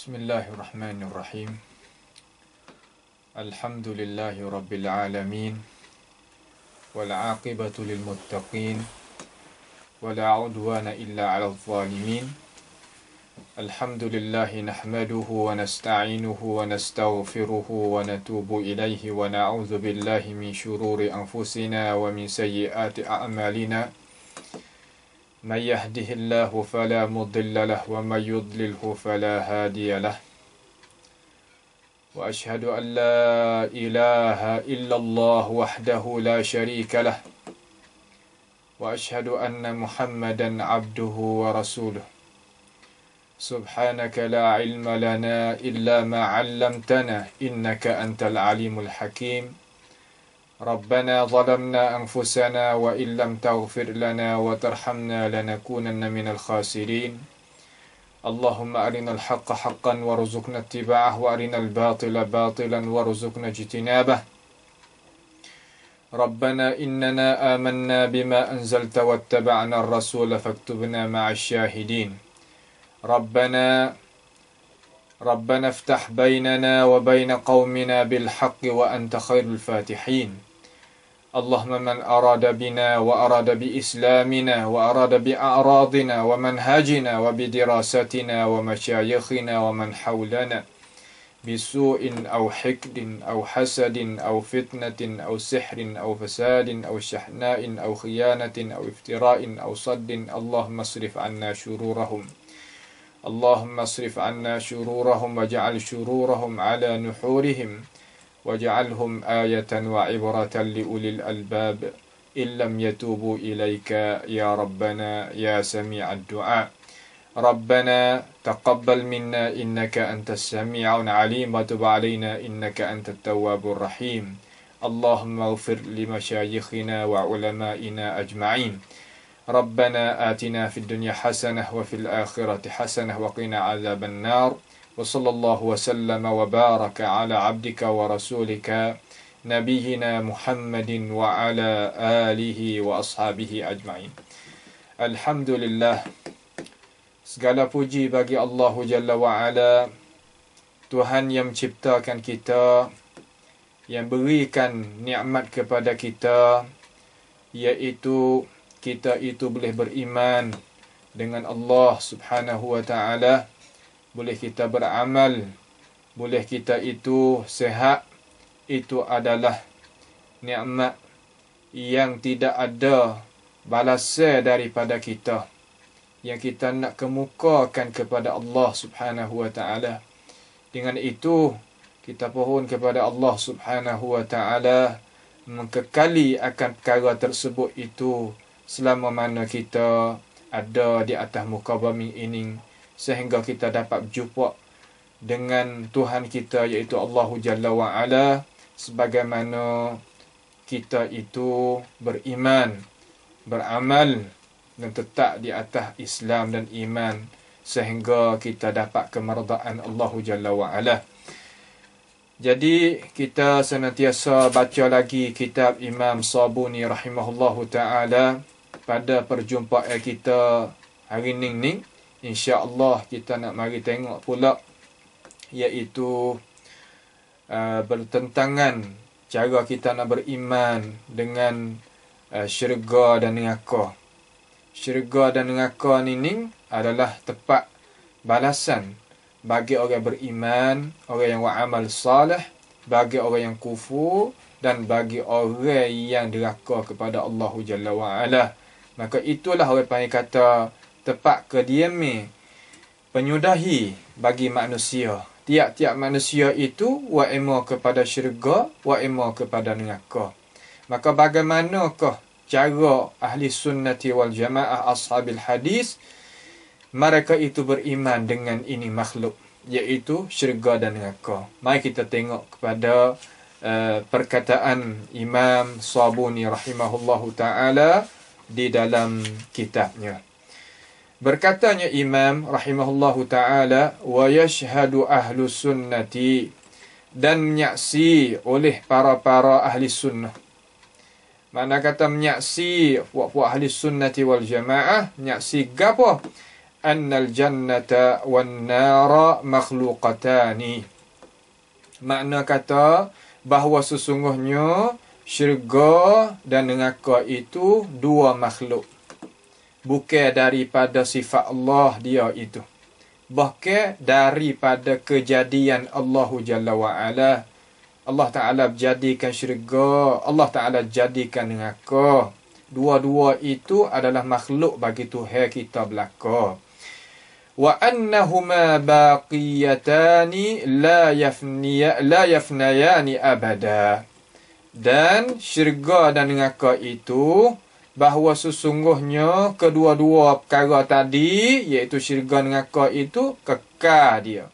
Bismillahirrahmanirrahim. Alhamdulillahi rabbil alamin. Wal aqibatu lil muttaqin. Wala udwana illa 'alal zalimin. Alhamdulillahi nahmaduhu wa nasta'inuhu wa nastaghfiruhu wa natubu ilayhi wa na'udzu billahi min shururi anfusina wa min sayyiati a'malina. من يهده الله فلا مضل له ومن يضلله فلا هادي له وأشهد أن لا إله إلا الله وحده لا شريك له وأشهد أن محمدا عبده ورسوله سبحانك لا علم لنا إلا ما علمتنا إنك أنت العليم الحكيم ربنا ظلمنا أنفسنا وإن لم تغفر لنا وترحمنا لنكونن من الخاسرين اللهم أرنا الحق حقا وارزقنا اتباعه وأرنا الباطل باطلا وارزقنا اجتنابه ربنا إننا آمنا بما أنزلت واتبعنا الرسول فاكتبنا مع الشاهدين ربنا افتح بيننا وبين قومنا بالحق وأنت خير الفاتحين اللهم من أراد بنا وأراد بإسلامنا وأراد بأعراضنا ومنهجنا وبدراستنا ومشايخنا ومن حولنا بسوء أو حقد أو حسد أو فتنة أو سحر أو فساد أو شحناء أو خيانة أو افتراء أو صد اللهم اصرف عنا شرورهم اللهم اصرف عنا شرورهم واجعل شرورهم على نحورهم واجعلهم آية وعبرة لأولي الألباب إن لم يتوبوا إليك يا ربنا يا سميع الدعاء ربنا تقبل منا إنك أنت السميع العليم وتب علينا إنك أنت التواب الرحيم اللهم اغفر لمشايخنا وعلمائنا أجمعين ربنا آتنا في الدنيا حسنة وفي الآخرة حسنة وقنا عذاب النار وصلى الله وسلم وبارك على عبدك ورسولك نبينا محمد وعلى آله وأصحابه أجمعين. Alhamdulillah, segala puji bagi Allah Jalla wa'ala, Tuhan yang menciptakan kita, yang berikan nikmat kepada kita, iaitu kita itu boleh beriman dengan Allah Subhanahu wa ta'ala, boleh kita beramal, boleh kita itu sehat. Itu adalah nikmat yang tidak ada balasan daripada kita, yang kita nak kemukakan kepada Allah Subhanahu wa ta'ala. Dengan itu kita pohon kepada Allah Subhanahu wa ta'ala mengekali akan perkara tersebut itu selama mana kita ada di atas muka bumi ini, sehingga kita dapat berjumpa dengan Tuhan kita, iaitu Allah Jalla wa'ala, sebagaimana kita itu beriman, beramal dan tetap di atas Islam dan iman, sehingga kita dapat kemeridaan Allah Jalla wa'ala. Jadi kita senantiasa baca lagi kitab Imam Sabuni rahimahullahu ta'ala pada perjumpaan kita hari ni. InsyaAllah kita nak mari tengok pula, iaitu bertentangan cara kita nak beriman dengan syurga dan neraka. Syurga dan neraka ni adalah tempat balasan bagi orang beriman, orang yang beramal salih, bagi orang yang kufur, dan bagi orang yang deraka kepada Allah Jalla wa'ala. Maka itulah orang panggil kata tempat kediaman penyudahi bagi manusia. Tiap-tiap manusia itu wa imma kepada syurga, wa imma kepada neraka. Maka bagaimanakah cara ahli sunnati wal jamaah ashabil hadis mereka itu beriman dengan ini makhluk, iaitu syurga dan neraka? Mari kita tengok kepada perkataan Imam Sabuni rahimahullahu ta'ala di dalam kitabnya. Berkatanya Imam rahimahullahu ta'ala, wa yashhadu ahlu sunnati, dan menyaksi oleh para ahli sunnah. Mana kata menyaksi puak-puak ahli sunnati wal jamaah, menyaksi gapo? annal jannata wan nara makhluqatani. Makna kata bahawa sesungguhnya syurga dan neraka itu dua makhluk. Bukan daripada sifat Allah dia itu. Bahkan daripada kejadian Allahu Jalla wa'ala. Allah Ta'ala jadikan syurga, Allah Ta'ala jadikan neraka. Dua-dua itu adalah makhluk bagi Tuhan kita belaka. Wa annahuma baqiyatani la yafnayani abada. Dan syurga dan neraka itu, bahawa sesungguhnya kedua-dua perkara tadi, iaitu syurga dan neraka itu kekal dia.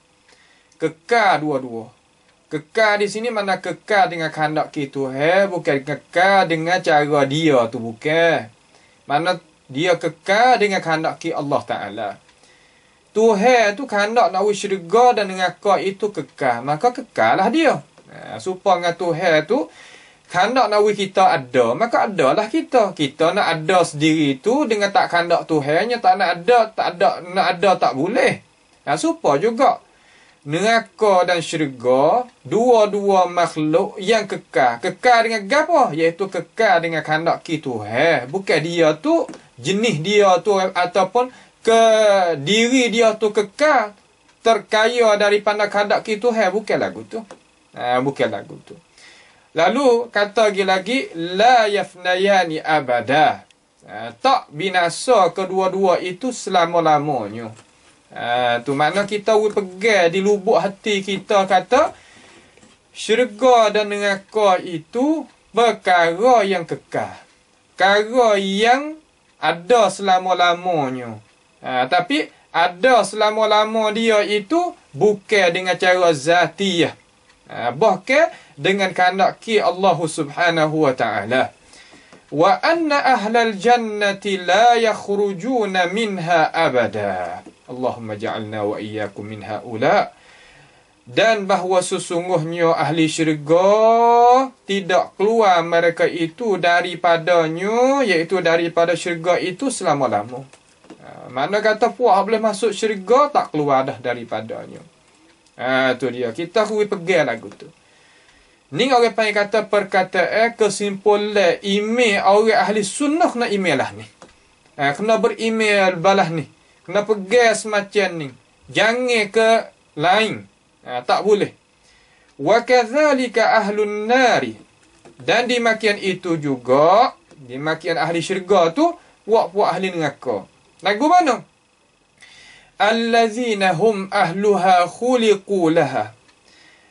Kekal dua-dua. Kekal di sini mana kekal dengan kehendak Tuhan, bukan kekal dengan cara dia tu, bukan. Mana dia kekal dengan kehendak Allah Ta'ala. Tuhan tu kehendak nak syurga dan neraka itu kekal, maka kekal lah dia. Supaya Tuhan tu kehendak nak kita ada, maka adalah kita. Kita nak ada sendiri tu dengan tak kehendak Tuhannya, tak nak ada, nak ada tak boleh. Supaya juga neraka dan syurga, dua-dua makhluk yang kekal. Kekal dengan apa? Iaitu kekal dengan kehendak Tuhan. Bukan dia tu, jenis dia tu ataupun ke diri dia tu kekal, terkaya daripada kehendak Tuhan. Bukan lagu tu. Bukan lagu tu. Lalu kata lagi la yafnayani abada. Tak binasa kedua-dua itu selama-lamanya. Tu makna kita pegang di lubuk hati kita, kata syurga dan neraka itu perkara yang kekal, perkara yang ada selama-lamanya. Tapi ada selama-lama dia itu bukan dengan cara zatiyah, bahkan dengan kehendak Allah Subhanahu wa ta'ala. Wa anna ahlal jannati la yakhrujuna minha abada. Allahumma ja'alna wa iyyakum min haula. Dan bahawa sesungguhnya ahli syurga tidak keluar mereka itu daripadanya, iaitu daripada syurga itu selama-lama. Mana kata puak boleh masuk syurga, tak keluar dah daripadanya. Tu dia. Kita hui pegang lagu tu. Ni orang panggil kata perkataan kesimpulan email orang ahli sunnah kena email lah ni. Kena beremail balas ni. Kena pegang semacam ni. Jangan ke lain. Tak boleh. Wa kadzalika ahlun nari. Dan di makian itu juga, di makian ahli syurga tu, puak-puak ahli neraka. Lagu mana? Allazina hum ahluha khuliqu laha.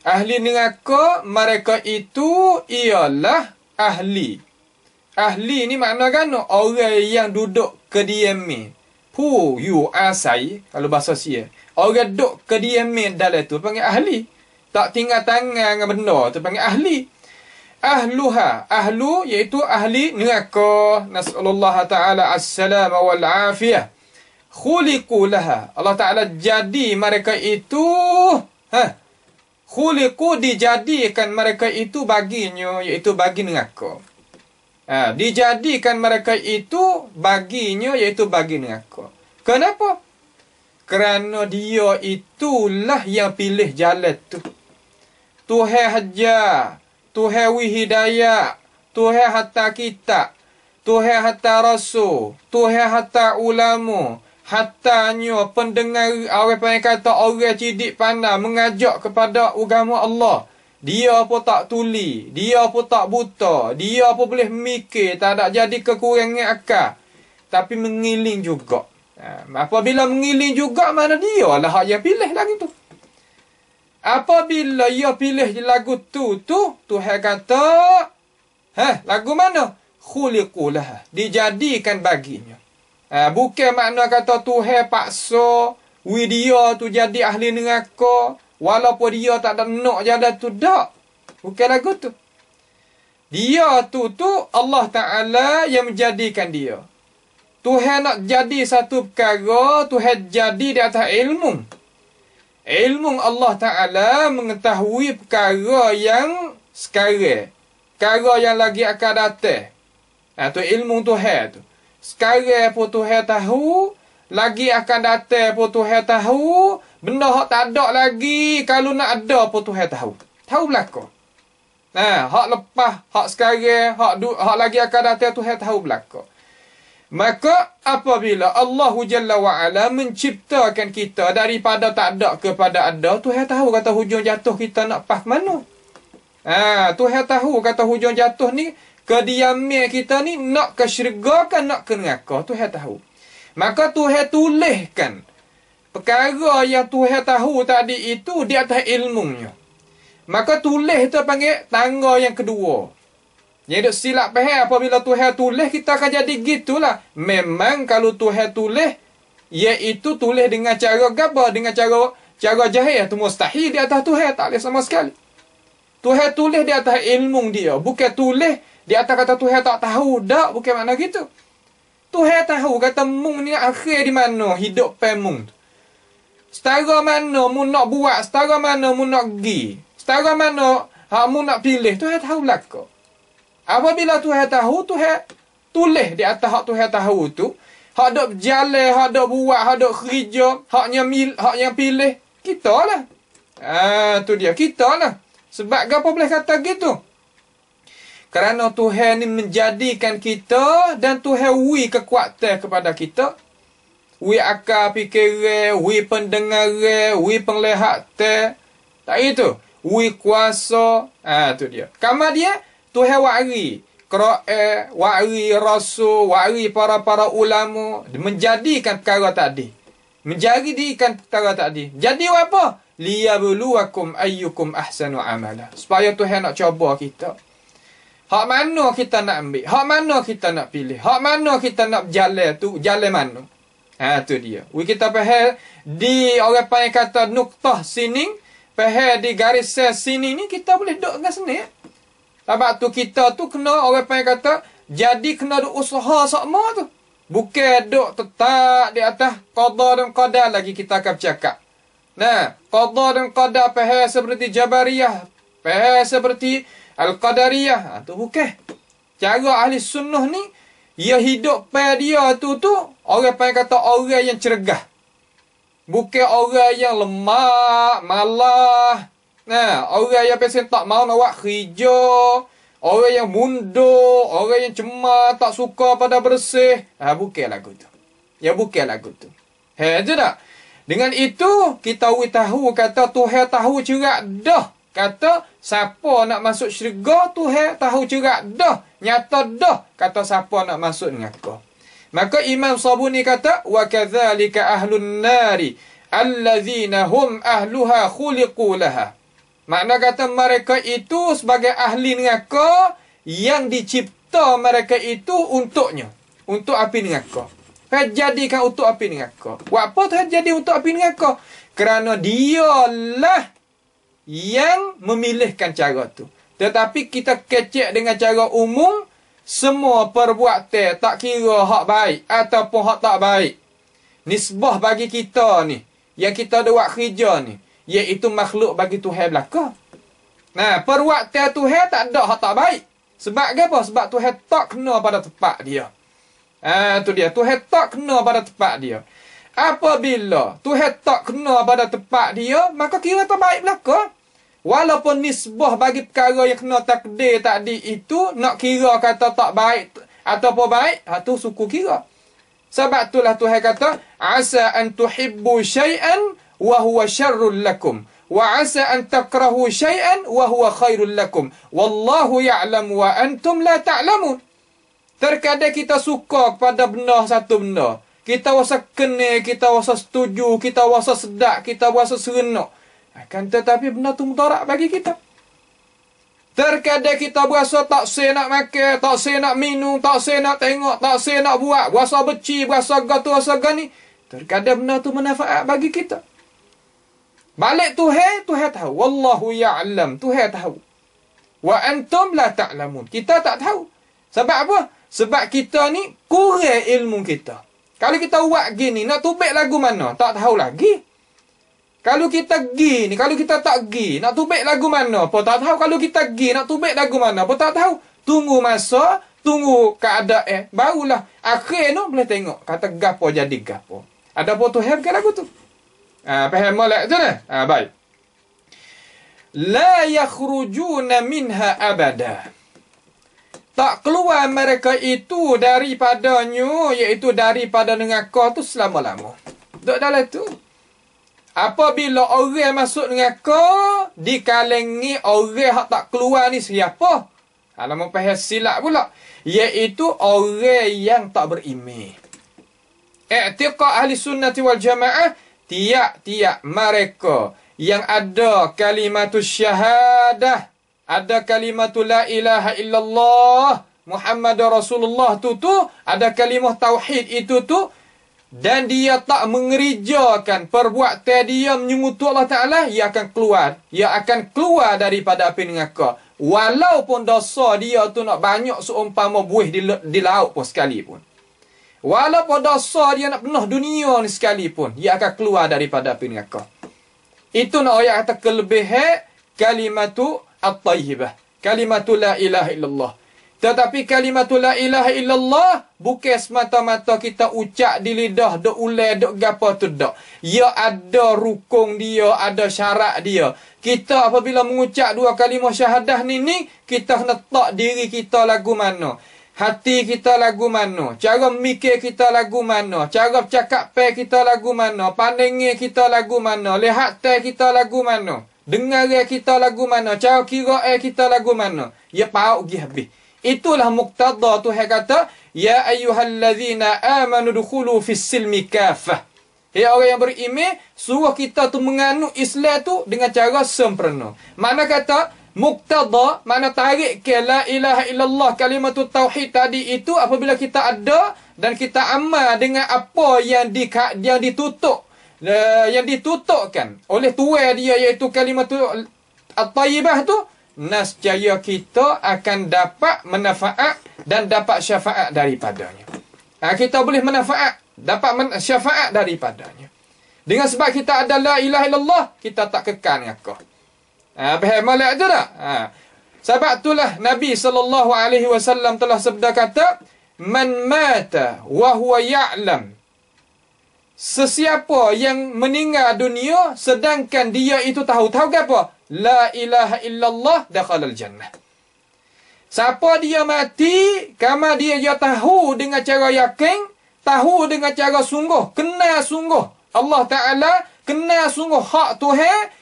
Ahli neraka, mereka itu ialah ahli. Ahli ni makna kan orang yang duduk kediaman. Pu yu asai, kalau bahasa sia. Orang duduk kediaman dalam tu panggil ahli. Tak tinggal tangan dengan benda tu panggil ahli. Ahluha, ahlu iaitu ahli neraka. Nas'alullah ta'ala as-salama wal afiyah. Khuliqu laha. Allah Ta'ala jadi mereka itu, khuliqu dijadikan mereka itu baginya, iaitu bagi neraka. Dijadikan mereka itu baginya, iaitu bagi neraka. Kenapa? Kerana dia itulah yang pilih jalan tu. Tuhan hajar, Tuhan wi hidayah, Tuhan hantar kitab, Tuhan hantar rasul, Tuhan hantar ulama, hatanya pendengar orang panggil kata orang cidik pandai mengajak kepada agama Allah. Dia pun tak tuli, dia pun tak buta, dia pun boleh mikir, tak ada jadi kekurangan akal. Tapi mengiling juga. Apabila mengiling juga, mana dia lah yang pilih lagu tu. Apabila ia pilih lagu tu, Tuhan kata, lagu mana? Khuliqu laha. Dijadikan baginya. Bukan makna kata Tuhan paksa dia tu jadi ahli neraka, walaupun dia tak ada nak jalan tu, tak. Bukan lagu tu. Dia tu Allah Ta'ala yang menjadikan dia. Tuhan nak jadi satu perkara, Tuhan jadi di atas ilmu. Ilmu Allah Ta'ala mengetahui perkara yang sekarang, perkara yang lagi akan datang. Tu ilmu Tuhan tu. Sekarang pun Tuhan tahu, lagi akan datang pun Tuhan tahu. Benda hak tak ada lagi, kalau nak ada pun Tuhan tahu. Tahu belaka. Nah, hak lepas, hak sekarang, hak lagi akan datang Tuhan tahu belaka. Maka apabila Allah Jalla wa'ala menciptakan kita daripada tak ada kepada ada, Tuhan tahu kata hujung jatuh kita nak pas mana. Tuhan tahu kata hujung jatuh ni, kediaman kita ni nak ke syurga kan nak ke neraka. Tuhan tahu. Maka Tuhan tuliskan perkara yang Tuhan tahu tadi itu di atas ilmunya. Maka tulis tu panggil tangga yang kedua. Yang duk silap faham apabila Tuhan tulis, kita akan jadi gitulah. Memang kalau Tuhan tulis, iaitu tulis dengan cara gaba, dengan cara jahil, itu mustahil di atas Tuhan, tak boleh sama sekali. Tuhan tulis di atas ilmu dia, bukan tulis di atas kata Tuhan tak tahu. Tak, bukan makna gitu. Tuhan tahu kata mung ni akhir di mana hidup pemung. Setara mana mu nak buat, setara mana mu nak pergi, setara mana mu nak pilih, Tuhan tahu belaka. Apabila Tuhan tahu, Tuhan tulis di atas hak Tuhan tahu tu, hak dok berjalan, hak dok buat, hak dok kerja, hak yang pilih, kita lah. Tu dia, kita lah. Sebab apa boleh kata gitu? Kerana Tuhan ni menjadikan kita dan Tuhan wi kekuatan kepada kita. Wi akal fikiran, wi pendengaran, wi penglihatan. Tak itu. Wi kuasa. Tu dia. Kamar dia, Tuhan wari Quran, wari Rasul, wari para ulama menjadikan perkara tadi. Menjadikan perkara tadi. Jadi apa? Liyabluwakum ayyukum ahsanu amala. Supaya Tuhan nak cuba kita. Hak mana kita nak ambil? Hak mana kita nak pilih? Hak mana kita nak berjalan tu? Jalan mana? Tu dia. Kita faham di orang panggil kata nuktah sini, faham di garis sel sini ni, kita boleh duduk dengan sini. Sebab tu kita tu kena orang panggil kata, jadi kena duk usaha sama tu. Bukan duk tetap di atas qada dan qadar lagi kita akan bercakap. Nah, qada dan qadar faham seperti Jabariyah, faham seperti Al-Qadariyah. Tu bukan. Cara ahli sunnah ni, ia hidup pada dia tu orang panggil kata orang yang cergah. Bukan orang yang lemah, malah. Nah, orang yang pesen tak mau nak buat kerja, orang yang mundur, orang yang cemas, tak suka pada bersih. Bukan lagu tu. Ya bukan lagu tu. Tu tak? Dengan itu, kita tahu kata Tuhan tahu cerak dah. Kata, siapa nak masuk syurga, Tuhan tahu cerak dah. Nyata dah. Kata, siapa nak masuk neraka. Maka Imam Sabuni kata, وَكَذَلِكَ أَهْلُ النَّارِ الَّذِينَ هُمْ أَهْلُهَا خُلِقُوا لَهَا. Makna kata mereka itu sebagai ahli neraka yang dicipta mereka itu untuknya. Untuk api neraka. Jadikan untuk api neraka. Buat apa Tuhan jadi untuk api neraka? Kerana dialah yang memilihkan cara tu. Tetapi kita kecek dengan cara umum, semua perbuatan tak kira hak baik ataupun hak tak baik. Nisbah bagi kita ni, yang kita ada buat kerja ni, iaitu makhluk bagi Tuhan belaka. Nah, perbuatan Tuhan tak ada hak tak baik. Sebab apa? Sebab Tuhan tak kena pada tempat dia. Tu dia. Tuhan tak kena pada tempat dia. Apabila Tuhan tak kena pada tempat dia, maka kira tak baik belaka. Walaupun nisbah bagi perkara yang kena takdir tadi itu, nak kira kata tak baik ataupun baik, tu suku kira. Sebab itulah Tuhan kata, Asa an tuhibbu syai'an wa huwa syarrul lakum. Wa asa an takrahu syai'an wa huwa khairul lakum. Wallahu ya'lam wa antum la ta'lamun. Terkadang kita suka kepada benda satu benda. Kita rasa kena, kita rasa setuju, kita rasa sedap, kita rasa serenok. Akan tetapi benda tu mudarat bagi kita. Terkadang kita berasa tak saya nak makan, tak saya nak minum, tak saya nak tengok, tak saya nak buat. Berasa beci, berasa gatu, berasa gani. Terkadang benda tu manfaat bagi kita. Balik Tuhan, Tuhan tahu. Wallahu ya'lam, Tuhan tahu. Wa antum la ta'lamun. Kita tak tahu. Sebab apa? Sebab kita ni kurang ilmu kita. Kalau kita buat gini, nak tubik lagu mana? Tak tahu lagi. Kalau kita pergi ni, kalau kita tak pergi, nak tubik lagu mana pun tak tahu. Kalau kita pergi, nak tubik lagu mana pun tak tahu. Tunggu masa, tunggu keadaan, barulah akhir tu boleh tengok. Kata gapo jadi gapo. Ada pun Tuhan bukan lagu tu. Faham molek tu dah? Baik. La yakhrujuna minha abada. Tak keluar mereka itu daripadanya, iaitu daripada neraka tu selama-lama. Duduk dalam tu. Apabila orang masuk neraka, dikalengi orang yang tak keluar ni siapa? Nama faham silap pula. Iaitu orang yang tak beriman. I'tiqad ahli sunnati wal jamaah, tiap-tiap mereka yang ada kalimatus syahadah, ada kalimatul la ilaha illallah Muhammad Rasulullah tu, ada kalimah tauhid itu tu, dan dia tak mengerjakan perbuatan dia menyemutu Allah Ta'ala, ia akan keluar daripada api neraka. Walaupun dosa dia tu nak banyak seumpama buih di laut pun sekalipun. Walaupun dosa dia nak penuh dunia ni sekalipun, ia akan keluar daripada api neraka. Itu nak ayat kata kelebihan kalimatu at-tayyibah. Kalimatu la ilaha illallah. Tetapi kalimatu la ilaha illallah bukan semata-mata kita ucap di lidah, dok ulai, dok gapo tu dak. Ia ada rukun dia, ada syarat dia. Kita apabila mengucap dua kalimah syahadah ni, kita letak diri kita lagu mana. Hati kita lagu mana, cara mikir kita lagu mana, cara bercakap kita lagu mana, pandangnya kita lagu mana, lihat kita lagu mana, dengar kita lagu mana, cara kira kita lagu mana. Ya pauk pergi habis. Itulah muqtada Tuhan kata, ya ayyuhallazina amanu dukhulu fis silmi kafah. Ya orang yang beriman, suruh kita tu menganut Islam tu dengan cara sempurna. Mana kata muqtada, mana tarik ke la ilaha illallah kalimatut tauhid tadi itu, apabila kita ada dan kita amal dengan apa yang ditutukkan oleh tuan dia, iaitu kalimatul at-tayyibah tu, nascaya kita akan dapat manfaat dan dapat syafaat daripadanya. Kita boleh manfaat, dapat syafaat daripadanya. Dengan sebab kita ada la ilaha illallah, kita tak kekal neraka. Faham malak tu tak? Sebab itulah Nabi SAW telah sabda kata, man mata wa huwa ya'lam. Sesiapa yang meninggal dunia sedangkan dia itu tahu ke apa? La ilaha illallah dakhalal jannah. Siapa dia mati, kama dia tahu dengan cara yakin, tahu dengan cara sungguh, kenal sungguh Allah Ta'ala, kenal sungguh hak Tuhan,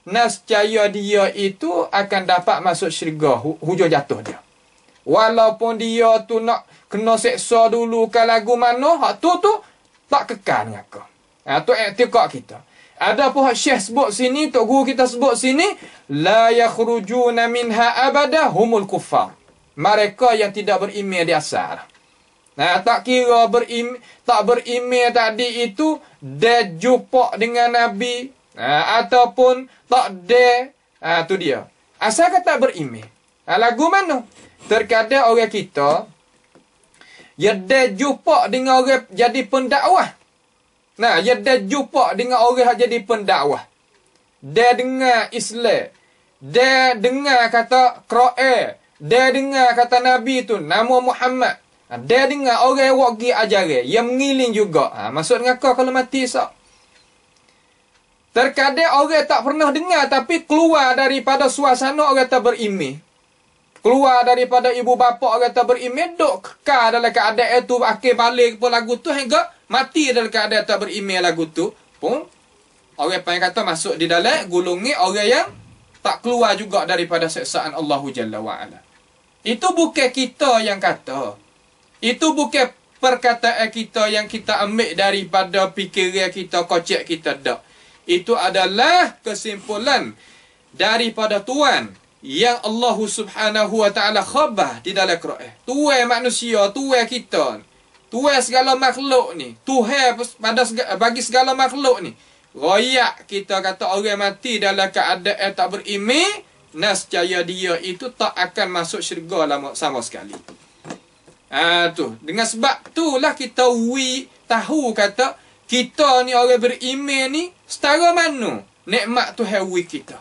nascaya dia itu akan dapat masuk syurga, hujung jatuh dia. Walaupun dia tu nak kena seksa dulu ke lagu mana, hak tu tak kekal neraka. Tu i'tiqad kita. Ada pun Syekh sebut sini, tok guru kita sebut sini, la yakhrujuna minha abada humul kuffar. Mereka yang tidak beriman di asal. Tak kira tak beriman tadi itu dia jumpa dengan Nabi, ataupun tak ada, tu dia. Asal kata beriman. Lagu mana? Terkadang orang kita dia jumpa dengan orang jadi pendakwah. Dia jumpa dengan orang yang jadi pendakwah. Dia dengar Islam. Dia dengar kata Quran. Dia dengar kata Nabi tu nama Muhammad. Dia dengar orang yang pergi ajaran, yang mengiling juga. Masuk neraka kalau mati esok. Terkadang orang tak pernah dengar tapi keluar daripada suasana orang tak beriman. Keluar daripada ibu bapa orang tak beriman, duk kekal dalam keadaan itu, akhir balik pun lagu tu hingga mati dalam keadaan tak beriman lagu tu pun. Orang yang kata masuk di dalam golongan orang yang tak keluar juga daripada siksaan Allah Jalla wa'ala. Itu bukan kita yang kata. Itu bukan perkataan kita yang kita ambil daripada fikiran kita, kocek kita, tak. Itu adalah kesimpulan daripada Tuhan yang Allah Subhanahu wa ta'ala khabar di dalam Quran. Tuhan manusia, Tuhan kita, Tuhan segala makhluk ni, Tuhan bagi segala makhluk ni. Royak kita kata orang mati dalam keadaan tak beriman, nascaya dia itu tak akan masuk syurga sama sekali. Tu. Dengan sebab itulah kita tahu kata kita ni orang beriman ni setara mana nikmat Tuhan kita.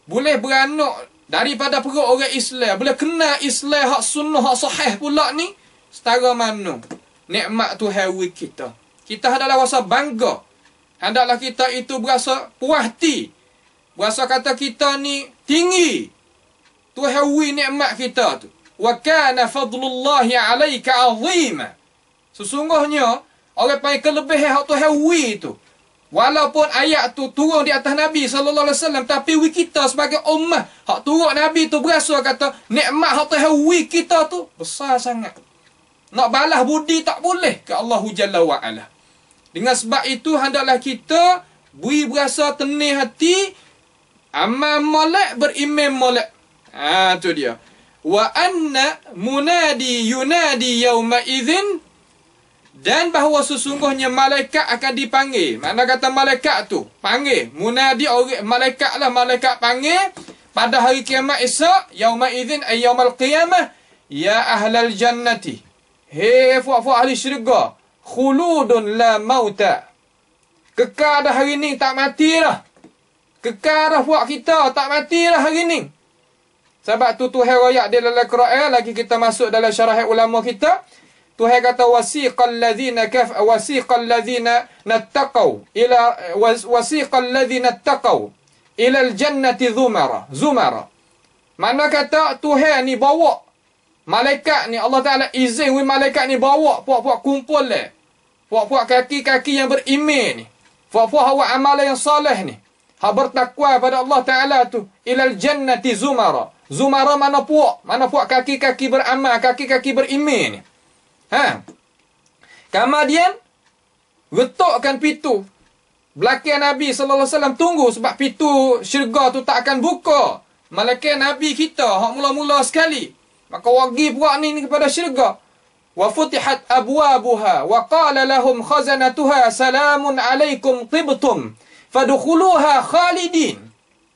Boleh beranak daripada perut orang Islam, boleh kenal Islam hak sunnah, hak sahih pula ni, setara mana nikmat Tuhan kita. Kita hendaklah rasa bangga. Hendaklah kita itu berasa puas hati. Berasa kata kita ni tinggi. Tuhan wi nikmat kita tu. Wa kana fadlullahi 'alaika 'azima. Sesungguhnya orang panggil kelebihan hak Tuhan wi tu. Walaupun ayat tu turun di atas Nabi sallallahu alaihi wasallam, tapi wi kita sebagai ummah hak turun Nabi tu berasa kata nikmat hak Tuhan wi kita tu besar sangat. Nak balas budi tak boleh ke Allah Jalla wa Ala. Dengan sebab itu hendaklah kita berasa tenang hati, amal molek beriman molek. Tu dia. Wa anna munadi yunadi yauma idzin, dan bahawa sesungguhnya malaikat akan dipanggil. Mana kata malaikat tu panggil, munadi orang malaikat lah, malaikat panggil pada hari kiamat esok, yauma idzin ay yaumal qiyamah, ya ahlal jannati, hei fuak-fuak ahli syurga, khuludun la mauta, kekal dah hari ni, tak mati dah. Kekal dah fuak kita, tak mati dah hari ni. Sebab tu Tuhan royak di dalam Quran, lagi kita masuk dalam syarah ulama kita, Tuhan kata wasiqal ladzina nattaqau ila wasiqal ladzina nattaqau ila al-jannati zumara. Mana kata Tuhan ni bawa malaikat ni, Allah Taala izin malaikat ni bawa puak-puak kumpul le. Puak-puak kaki-kaki yang beriman ni. Puak-puak awak amalan yang soleh ni. Ha bertakwa pada Allah Taala tu ila al-jannati zumara. Zumara mana puak kaki-kaki beramal, kaki-kaki beriman ni. Kemudian letakkan pintu belakang Nabi sallallahu alaihi wasallam, tunggu sebab pintu syurga tu tak akan buka. Malaikat Nabi kita hak mula-mula sekali. Maka wagi puak ni kepada syurga. Wa futihat abwabuha wa qala lahum khazanatuha salamun alaikum tibtum fadkhuluha khalidin.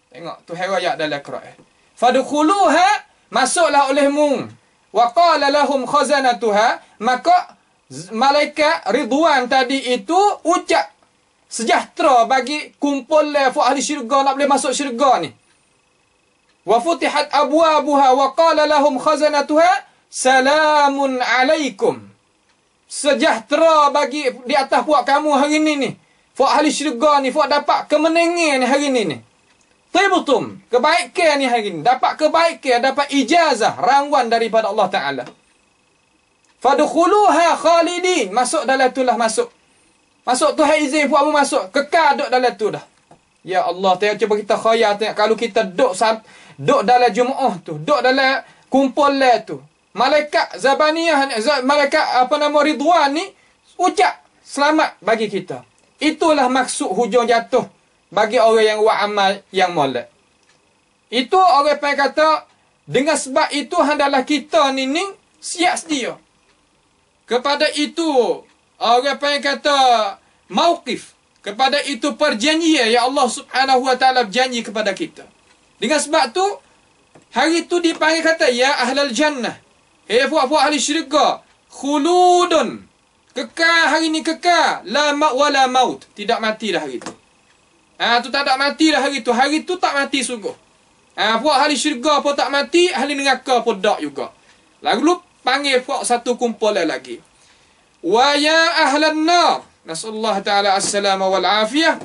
Tengok tu ayat dalam Quran. Fadkhuluha, masuklah olehmu. Wa qala lahum khazanatuha, maka malaikat Ridwan tadi itu ucap sejahtera bagi kumpul ahli syurga nak boleh masuk syurga ni. Wa futihat abwabuha wa qala lahum khazanatuha salamun alaikum. Sejahtera bagi di atas puak kamu hari ni. Puak ahli syurga ni, puak dapat kemenangan hari ni. Tibtum, kebaikan ni hari ni. Dapat kebaikan, dapat ijazah, rangwan daripada Allah Ta'ala. Fadkhuluha khalidin. Masuk dalam tu lah, masuk. Masuk Tuhan izin puakmu masuk. Kekal duduk dalam tu dah. Ya Allah, tengok cuba kita khayal. Tengok kalau kita duduk dalam Jumaah tu. Duduk dalam kumpul lah tu. Malaikat Zabaniyah, malaikat Ridwan ni, ucap selamat bagi kita. Itulah maksud hujung jatuh bagi orang yang buat amal yang molek. Itu orang yang kata, dengan sebab itu hendaklah kita ni siap sedia. Kepada itu, orang yang kata mauqif. Kepada itu perjanjian yang Allah Subhanahu Wa Taala berjanji kepada kita. Dengan sebab tu, hari tu dipanggil kata, ya ahlal jannah. Hei puak-puak ahli syurga. Khuludun. Kekal hari ni kekal. La ma' wala maut. Tidak mati dah hari tu. Tu tak mati dah hari tu. Hari tu tak mati sungguh. Puak ahli syurga pun tak mati, ahli neraka pun tak juga. Lalu panggil puak satu kumpul lagi. Wa ya ahlan nar. Nasallahu ta'ala as-salama wal afiyah.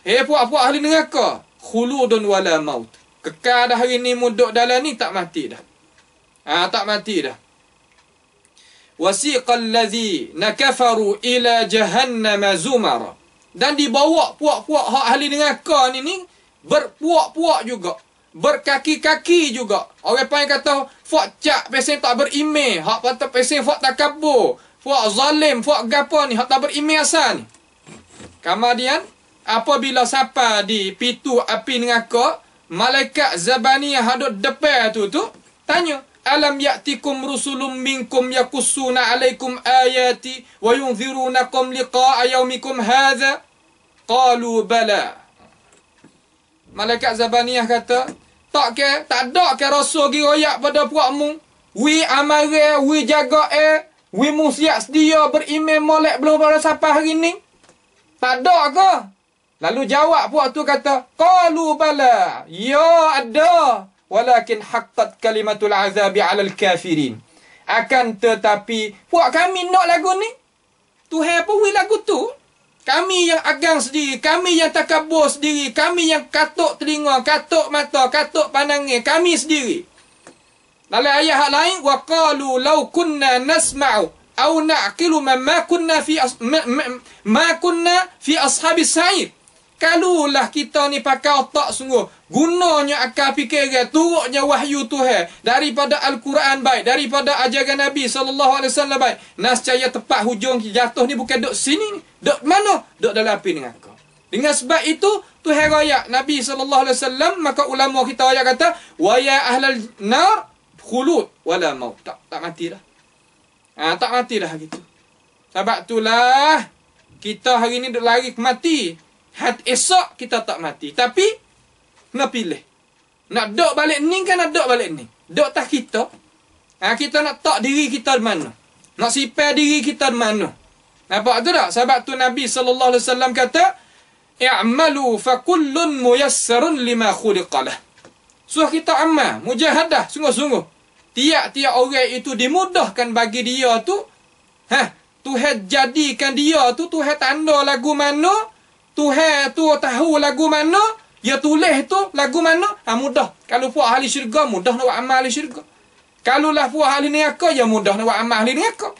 Hei puak-puak ahli neraka. Khuludun wala maut. Kekal dah hari ni, muduk dalam ni, tak mati dah. Tak mati dah. Wasiqal ladzina kafaru ila jahannama zumara. Dan dibawa puak-puak hak ahli neraka ni berpuak-puak juga. Berkaki-kaki juga. Orang panggil kata, fuak cak pesen tak berimeh. Hak patut pesen fuak takabur. Fuak zalim, fuak gapa ni. Hak tak berimeh asal ni. Kemudian, apabila sampai di pintu api neraka, malaikat Zabaniyah hadut depan tu tanya, alam ya'tikum rusulun minkum yakussuna alaikum ayati wa yunzirunakum liqa'a yaumikum hadha? Qalu bala. Malaikat Zabaniyah kata, tak ada ke rasul gi royak pada puakmu? Wi amare, wi jaga wi musiak sedia beriman molek belum pada sampai hari ni? Tak ada ke? Lalu jawab puak tu kata, qalu bala. Ya ada. Walakin haqqat kalimatul azabi 'alal kafirin. Akan tetapi puak kami nak lagu ni. Tuhan pun wui lagu tu. Kami yang agang sendiri, kami yang takabur sendiri, kami yang katuk telinga, katuk mata, katuk pandangan, kami sendiri. Dalam ayat lain, wa qalu law kunna nasma'u aw na'qilu ma kunna fi ashabis sa'id. Kalulah kita ni pakai otak sungguh, gunanya akal fikiran, turutnya wahyu Tuhan daripada Al-Quran baik, daripada ajaran Nabi SAW baik, nescaya tepat hujung jatuh ni bukan duk sini ni. Duk mana? Duk dalam api neraka. Dengan sebab itu Tuhan raya Nabi SAW, maka ulama kita raya kata, wa ya ahlal nar khulud wala maut. Tak mati dah. Tak mati dah gitu. Sebab itulah kita hari ni duk lari ke mati. Esok kita tak mati. Tapi nak pilih. Nak duk balik ni kan nak duk balik ni. Duk tak kita. Kita nak tak diri kita di mana. Nak sipar diri kita di mana. Nampak tu tak? Sebab tu Nabi SAW kata, i'malu fa kullun muyassarun lima khuliqalah. Suruh kita amal, mujahadah, sungguh-sungguh. Tiap-tiap orang itu dimudahkan bagi dia tu. Tuhan jadikan dia tu, Tuhan tanda lagu mana, Tuhan tu tahu lagu mana, dia tulis tu lagu mana, mudah. Kalau puak ahli syurga, mudah nak buat amal ahli syurga. Kalau lah puak ahli neraka, ya mudah nak buat amal ahli neraka.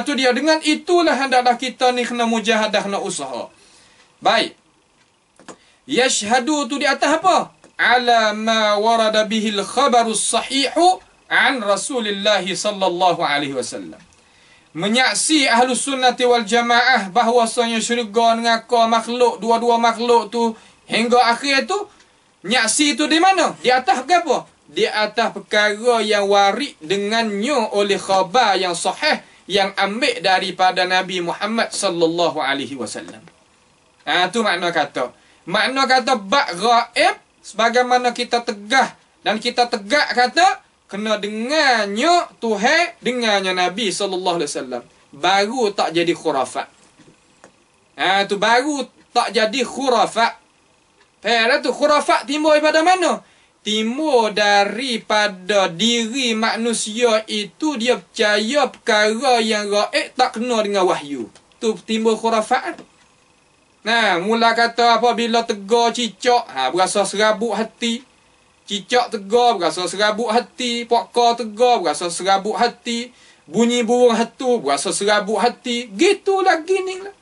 Tu dia. Dengan itulah hendaklah kita ni kena mujahadah, kena usaha. Baik. Yashhadu tu di atas apa? Ala ma warada bihil khabarus sahihu an Rasulillah sallallahu alaihi wasallam. Menyaksi ahlu sunnati wal jamaah bahawasanya syurga neraka makhluk, dua-dua makhluk tu hingga akhir tu, nyaksi tu di mana? Di atas apa? Di atas perkara yang warid dengannya oleh khabar yang sahih yang ambil daripada Nabi Muhammad sallallahu alaihi wasallam. Tu makna kata. Makna kata bak ghaib, sebagaimana kita tegah dan kita tegak kata kena dengannya Tuhan, dengannya Nabi SAW. Baru tak jadi khurafat. Tu baru tak jadi khurafat. Faham tu? Khurafat timbul daripada mana? Timbul daripada diri manusia itu dia percaya perkara yang gaib tak kena dengan wahyu. Tu timbul khurafat. Mula kata apabila tegar cicak, berasa serabut hati. Cicak tegar, berasa serabut hati. Pokok tegar, berasa serabut hati. Bunyi burung hatu, berasa serabut hati. Gitu lagi ni lah.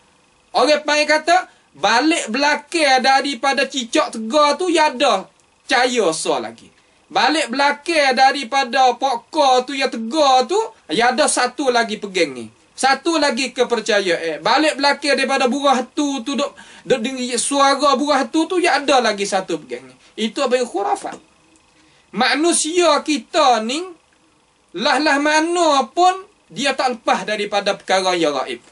Orang panggil kata, balik belakang daripada cicak tegar tu, ya ada cahaya so lagi. Balik belakang daripada pokok tu, ya tegar tu, ya ada satu lagi pegang ni. Satu lagi kepercayaan. Balik belakang daripada burung hatu tu, duk suara burung hatu tu, ya ada lagi satu pegang ni. Itu apa yang khurafat. Manusia kita ni, lah mana pun, dia tak lepas daripada perkara yang gaib.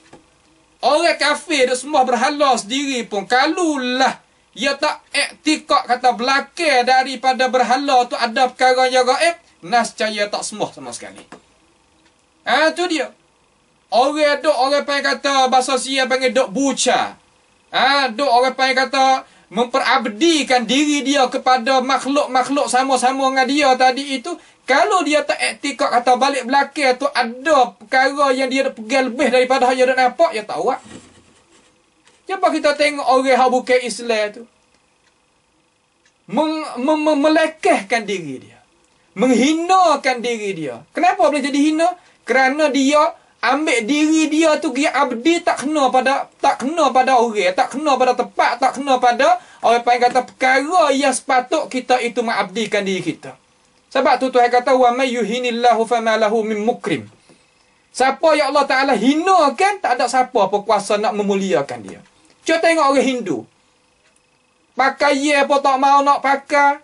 Orang kafir dia semua berhala sendiri pun, kalulah dia tak iktikad kata belakang daripada berhala tu ada perkara yang gaib, nescaya tak semua sama sekali. Tu dia. Orang panggil kata, bahasa Sia panggil dok buca. Orang panggil kata, memperabdikan diri dia kepada makhluk-makhluk sama-sama dengan dia tadi itu. Kalau dia tak iktikad kata balik belakang tu ada perkara yang dia pegang lebih daripada yang dia nampak, ya tak awak. Cuba kita tengok orang yang bukan Islam tu, melekehkan diri dia, menghinakan diri dia. Kenapa boleh jadi hina? Kerana dia ambil diri dia tu dia abdi, tak kena pada orang, tak kena pada tempat, tak kena pada orang panggil kata perkara yang sepatut kita itu mengabdikan diri kita. Sebab tu Tuhan kata wa may yuhinillahu fama lahu min mukrim. Siapa yang Allah Taala hinakan, tak ada siapa pun kuasa nak memuliakan dia. Cuba tengok orang Hindu. Pakai ye pun tak mau nak pakai.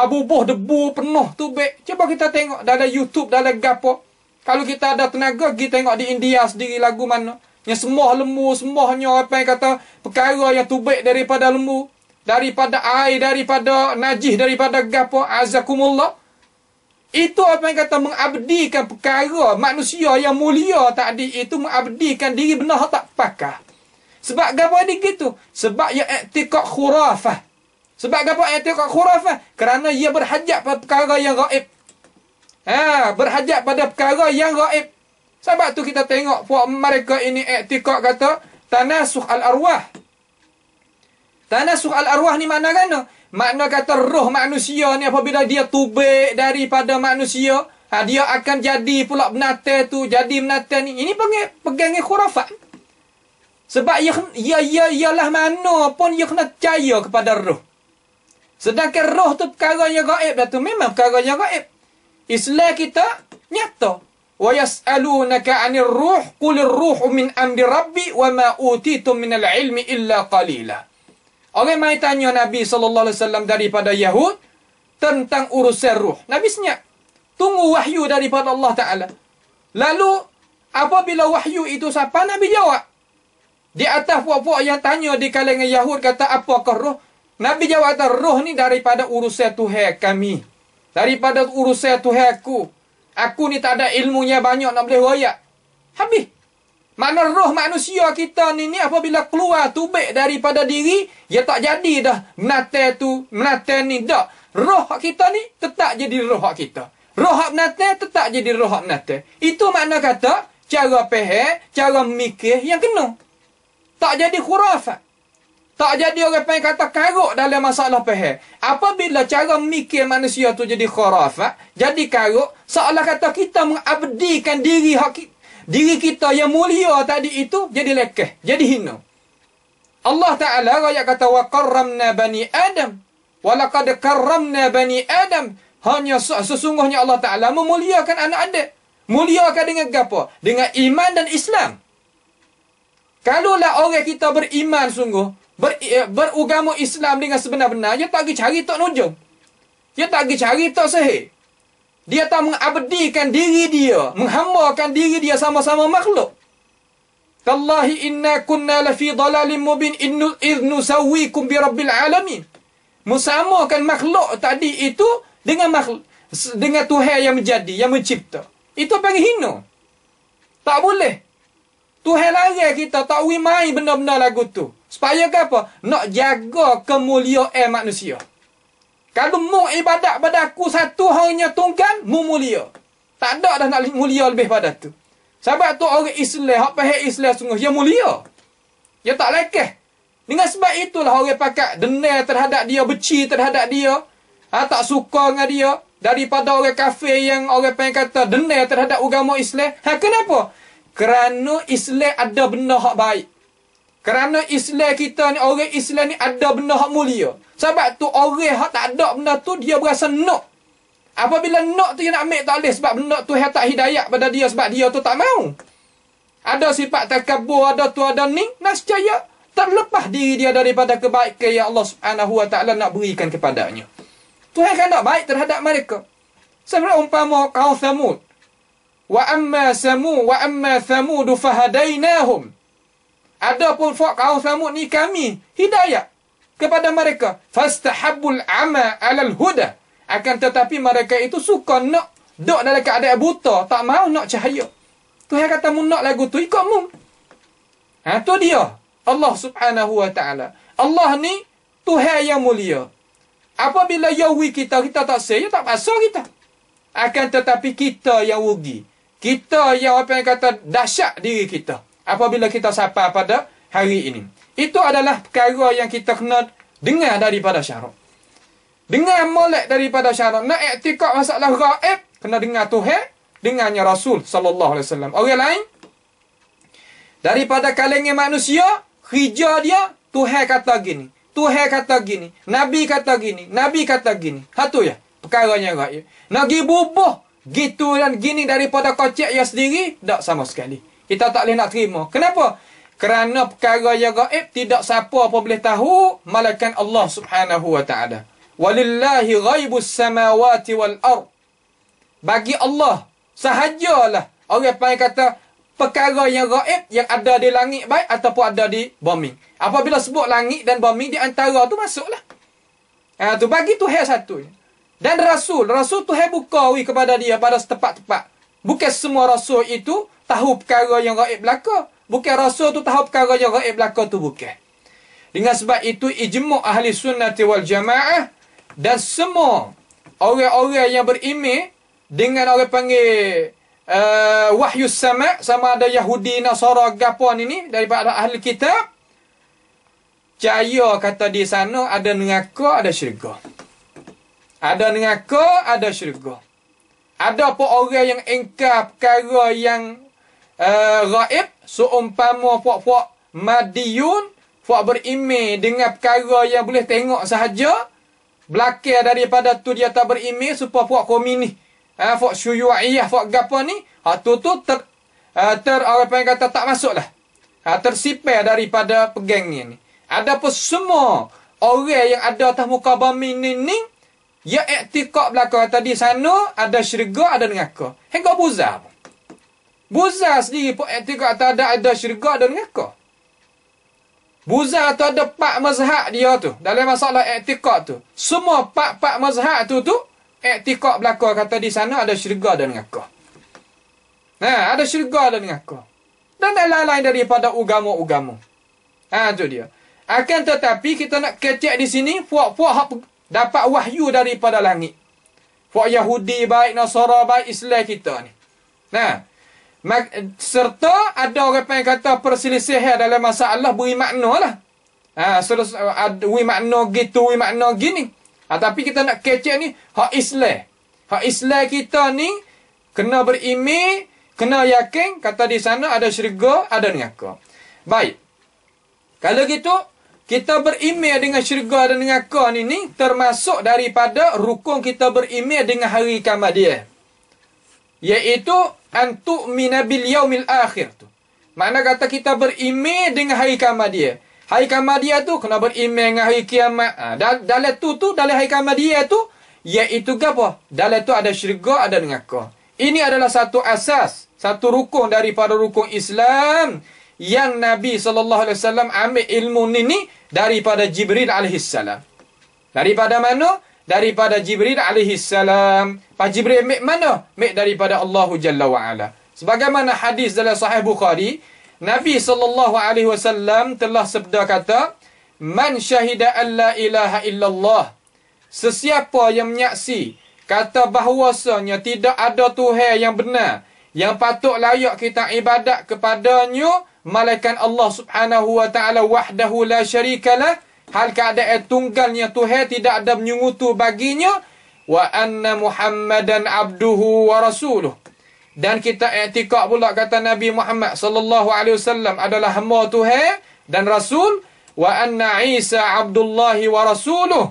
Bubuh debu penuh tubik. Cuba kita tengok dalam YouTube, dalam gapo. Kalau kita ada tenaga, kita tengok di India sendiri lagu mana. Yang semua lembu, semuanya apa yang kata, perkara yang tubik daripada lembu, daripada air, daripada najis, daripada gapo, azakumullah. Itu apa yang kata mengabdikan perkara manusia yang mulia tadi itu, mengabdikan diri benar tak pakai. Sebab gapo ni gitu? Sebab ia i'tikad khurafah. Sebab gapo i'tikad khurafah? Kerana ia berhajat pada perkara yang gaib. Berhajat pada perkara yang gaib. Sebab tu kita tengok puak mereka ini iktikad kata tanasuh al-arwah. Tanasuh al-arwah ni makna kan? Makna kata roh manusia ni apabila dia tubik daripada manusia, dia akan jadi pula binatang tu, jadi binatang ni. Ini pegang khurafat. Sebab ialah mana pun ia kena percaya kepada roh. Sedangkan roh tu perkara yang gaib dah tu. Memang perkara yang gaib. Islam kita nyata. Wa yas'alunaka 'anir ruh qulir ruhu min amri rabbi wa ma utitum minal ilmi illa qalila. Orang mai tanya Nabi sallallahu alaihi wasallam daripada Yahud tentang urusan ruh. Nabi senyap. Tunggu wahyu daripada Allah Taala. Lalu apabila wahyu itu sampai, Nabi jawab. Di atas puak-puak yang tanya di kalangan Yahud kata apakah roh? Nabi jawab kata roh ni daripada urusan Tuhan kami. Daripada urusan Tuhanku. Aku ni tak ada ilmunya banyak nak boleh royak. Habis. Mana roh manusia kita ni apabila keluar tubik daripada diri, dia tak jadi dah binatang tu, binatang ni dak. Roh kita ni tetap jadi roh kita. Roh binatang tetap jadi roh binatang. Itu makna kata cara faham, cara mikir yang kena. Tak jadi khurafat. Tak jadi orang yang kata karuk dalam masalah faham. Apabila cara mikir manusia tu jadi khurafat, jadi karuk, seolah kata kita mengabdikan diri kita yang mulia tadi itu jadi lekeh, jadi hina. Allah Ta'ala ayat kata wa karramna bani Adam. Wa laqad karramna bani Adam. Hanya sesungguhnya Allah Ta'ala memuliakan anak Adam. Muliakan dengan apa? Dengan iman dan Islam. Kalaulah orang kita beriman sungguh, beragama Islam dengan sebenar-benar, dia tak pergi cari tok nujung. Dia tak pergi cari tok sihir. Dia tak mengabdikan diri dia, menghambakan diri dia sama-sama makhluk. Tallahi inna kunna lafi dalalin mubin idh nusawwikum bi rabbil alamin. Musamakan makhluk tadi itu dengan Tuhan yang menjadi, yang mencipta. Itu panggil hina. Tak boleh. Tuhan larang kita tak main benda-benda lagu tu. Supaya ke apa? Nak jaga kemuliaan manusia. Kalau mu ibadat pada aku satu hanya tunggal, mu mulia. Tak ada dah nak mulia lebih pada tu. Sebab tu orang Islam, hak faham Islam sungguh, dia mulia. Dia tak lekeh. Dengan sebab itulah orang pakat dendam terhadap dia, benci terhadap dia. Tak suka dengan dia. Daripada orang kafir yang orang pengen kata dendam terhadap agama Islam. Kenapa? Kerana Islam ada benda hak baik. Kerana Islam kita ni, orang Islam ni ada benda hak mulia. Sebab tu orang hak tak ada benda tu, dia berasa nak. Apabila nak tu dia nak ambil tak boleh. Sebab benda tu dia tak hidayat pada dia. Sebab dia tu tak mau. Ada sifat takabur, ada tu, ada ni. Nascaya terlepas diri dia daripada kebaikan yang Allah Subhanahu Wa Taala nak berikan kepadanya. Tuhan kan tak baik terhadap mereka. Sebenarnya umpama kaum Thamud. Wa amma Thamud fahadainahum. Adapun kaum Thamud ni kami hidayah kepada mereka. Fastahabbul ama 'alal huda. Akan tetapi mereka itu suka nak duduk dalam keadaan buta, tak mau nak cahaya. Tuhan kata mu nak lagu tu, ikut mu. Tu dia Allah Subhanahu Wa Taala. Allah ni Tuhan yang mulia. Apabila yawi kita tak saya, tak pasal kita. Akan tetapi kita yang rugi. Kita yang apa yang kata dahsyat diri kita. Apabila kita sampai pada hari ini. Itu adalah perkara yang kita kena dengar daripada syarak. Dengar molek daripada syarak. Nak iktikad masalah gaib, kena dengar Tuhan, dengarnya Rasul sallallahu alaihi wasallam. Orang lain daripada kalangan manusia, hijau dia, Tuhan kata gini, Tuhan kata gini, Nabi kata gini, Nabi kata gini. Hatu ya, perkaranya gaib. Nak pergi bubuh gitu dan gini daripada kocek yang sendiri, tak sama sekali. Kita tak boleh nak terima. Kenapa? Kerana perkara yang gaib tidak siapa apa boleh tahu malaikat Allah Subhanahu Wa Taala. Walillahi ghaibus samawati wal ard. Bagi Allah sahajalah orang panggil kata perkara yang gaib yang ada di langit baik ataupun ada di bumi. Apabila sebut langit dan bumi, di antara tu masuklah. Tu bagi Tuhan satu. Dan Rasul Tuhan buka kepada dia pada setempat-tempat. Bukan semua Rasul itu tahu perkara yang gaib belaka. Bukan Rasul tu tahu perkara yang gaib belaka tu, bukan. Dengan sebab itu ijma' ahli sunnati wal jamaah dan semua orang-orang yang beriman dengan orang panggil wahyu sama, sama ada Yahudi, Nasara, gapo ni daripada ahli kitab, percaya kata di sana ada neraka, ada syurga. Ada neraka, ada syurga. Ada pun orang yang engkar perkara yang gaib, seumpama puak-puak madiyun, puak berimej dengan perkara yang boleh tengok sahaja, belakang daripada tu dia tak berimej, supaya puak komunis, puak syuyu'iyah, puak gapo ni, tu orang yang kata tak masuk lah. Tersipar daripada pegangnya ni. Ada pun semua orang yang ada atas muka bumi ni, ya iktikad belakang tadi sana ada syurga, ada neraka. Hingga Buza pun. Buza sendiri pun iktikad ada syurga, ada neraka. Buza tu ada 4 mazhab dia tu. Dalam masalah iktikad tu. Semua 4 mazhab tu iktikad belakang kata di sana ada syurga, ada neraka. Ada syurga, ada neraka. Dan lain-lain daripada agama-agama. Tu dia. Akan tetapi kita nak kecek di sini puak-puak dapat wahyu daripada langit. Puak Yahudi baik, Nasara baik, Islam kita ni. Serta ada orang yang kata perselisihan dalam masalah beri makna lah. Beri makna gitu, beri makna gini. Tapi kita nak kecek ni hak Islam. Hak Islam kita ni kena berimej, kena yakin kata di sana ada syurga, ada neraka. Baik. Kalau gitu, kita berimej dengan syurga dan neraka ni termasuk daripada rukun kita berimej dengan hari kiamat dia. Iaitu antu'mina bil yaumil akhir tu. Makna kata kita berimej dengan hari kiamat dia. Hari kiamat dia tu kena berimej dengan hari kiamat. Dalam dalam hari kiamat dia tu, iaitu apa? Dalam tu ada syurga, ada neraka. Ini adalah satu asas, satu rukun daripada rukun Islam yang Nabi SAW ambil ilmu ni daripada Jibril alaihissalam. Daripada mana? Daripada Jibril alaihissalam. Pak Jibril ambil mana? Ambil daripada Allah Jalla wa'ala. Sebagaimana hadis dalam Sahih Bukhari, Nabi SAW telah sabda kata, Man syahida an la ilaha illallah. Sesiapa yang menyaksi kata bahawasanya tidak ada Tuhan yang benar, yang patut layak kita ibadat kepadanya, malaikat Allah Subhanahu wa taala wahdahu la syarikalah, hal keadaan tunggalnya Tuhan, tidak ada menyungutu baginya, wa anna Muhammadan abduhu wa rasuluh. Dan kita i'tikad pula kata Nabi Muhammad sallallahu alaihi wasallam adalah hamba Tuhan dan rasul, wa anna Isa abdullahi wa rasuluh.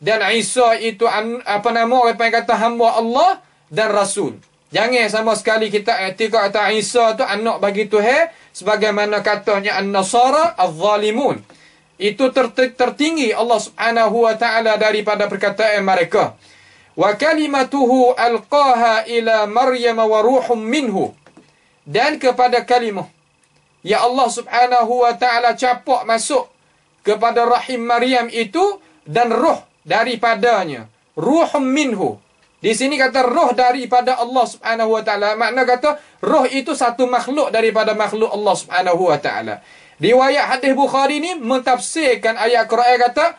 Dan Isa itu orang yang kata hamba Allah dan rasul. Jangan sama sekali kita i'tikad kata Isa tu anak bagi Tuhan, sebagaimana katanya An-Nasara Az-Zalimun. Itu tertinggi Allah Subhanahu wa taala daripada perkataan mereka. Wa kalimatuhu alqaha ila Maryam wa ruhum minhu. Dan kepada kalimah ya Allah Subhanahu wa taala capak masuk kepada rahim Maryam itu, dan roh daripadanya. Ruhum minhu. Di sini kata roh daripada Allah Subhanahu wa taala. Makna kata roh itu satu makhluk daripada makhluk Allah Subhanahu wa taala. Riwayat hadis Bukhari ni mentafsirkan ayat Quran kata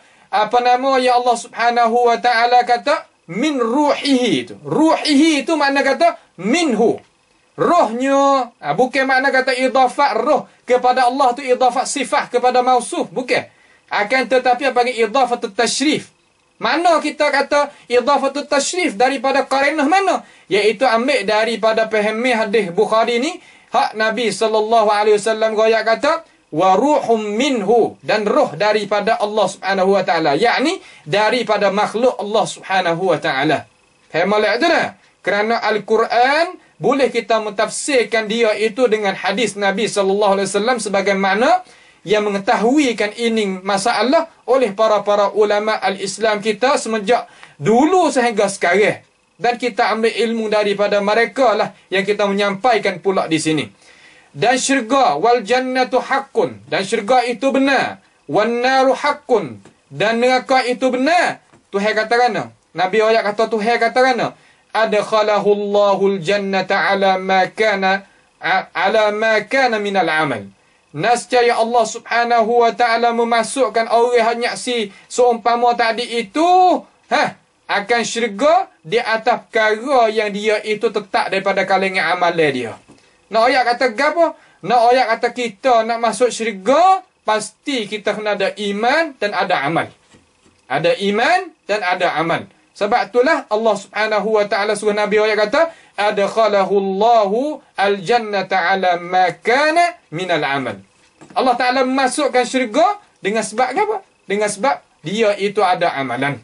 ya Allah Subhanahu wa taala kata min ruhihi itu. Ruhihi itu makna kata minhu. Rohnya, bukan makna kata idafat roh kepada Allah tu idafat sifat kepada mausuf, bukan. Akan tetapi apa panggil idafat tasyrif. Mana kita kata idhafatut tasyrif daripada qarinah mana? Iaitu ambil daripada pahami hadis Bukhari ni, hak Nabi SAW royak kata wa ruhum minhu, dan roh daripada Allah Subhanahu wa taala, yakni daripada makhluk Allah Subhanahu wa taala. Faham tak tu dah? Kerana Al-Quran boleh kita mentafsirkan dia itu dengan hadis Nabi SAW sebagai makna yang mengetahuikan ini masalah oleh para ulama al-Islam kita semenjak dulu sehingga sekarang. Dan kita ambil ilmu daripada mereka lah yang kita menyampaikan pula di sini. Dan syurga wal jannatu haqqun, dan syurga itu benar. Wan naru haqqun, dan neraka itu benar. Tuhan katakan, Nabi ayat kata Tuhan katakan, adkhalahu Allahul jannata ala ma kana minal amal. Nascaya Allah Subhanahu wa taala memasukkan orang yang nyaksi seumpama tadi itu, akan syurga di atas perkara yang dia itu tetap daripada kalangan amalan dia. Nak ayat kata apa? Nak ayat kata kita nak masuk syurga, pasti kita kena ada iman dan ada amal. Ada iman dan ada amal. Sebab itulah Allah Subhanahu wa taala suruh Nabi ayat kata, adkhalahu Allahu al-jannata ala ma kana minal amal. Allah Taala masukkan syurga dengan sebab apa? Dengan sebab dia itu ada amalan.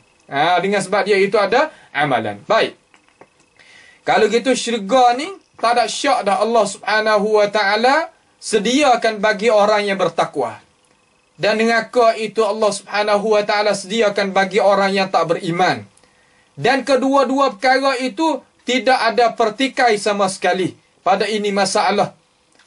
Dengan sebab dia itu ada amalan. Baik. Kalau gitu syurga ni tak ada syak dah Allah Subhanahu wa taala sediakan bagi orang yang bertakwa. Dan neraka itu Allah Subhanahu wa taala sediakan bagi orang yang tak beriman. Dan kedua-dua perkara itu tidak ada pertikai sama sekali. Pada ini masalah.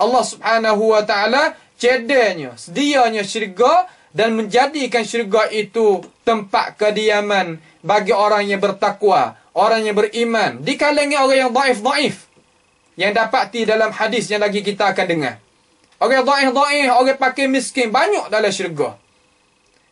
Allah Subhanahu wa taala cedanya, sedianya syurga dan menjadikan syurga itu tempat kediaman bagi orang yang bertakwa, orang yang beriman, di kalangan orang yang daif-daif, yang dapati dalam hadis yang lagi kita akan dengar. Orang daif-daif, orang pakai miskin, banyak dalam syurga.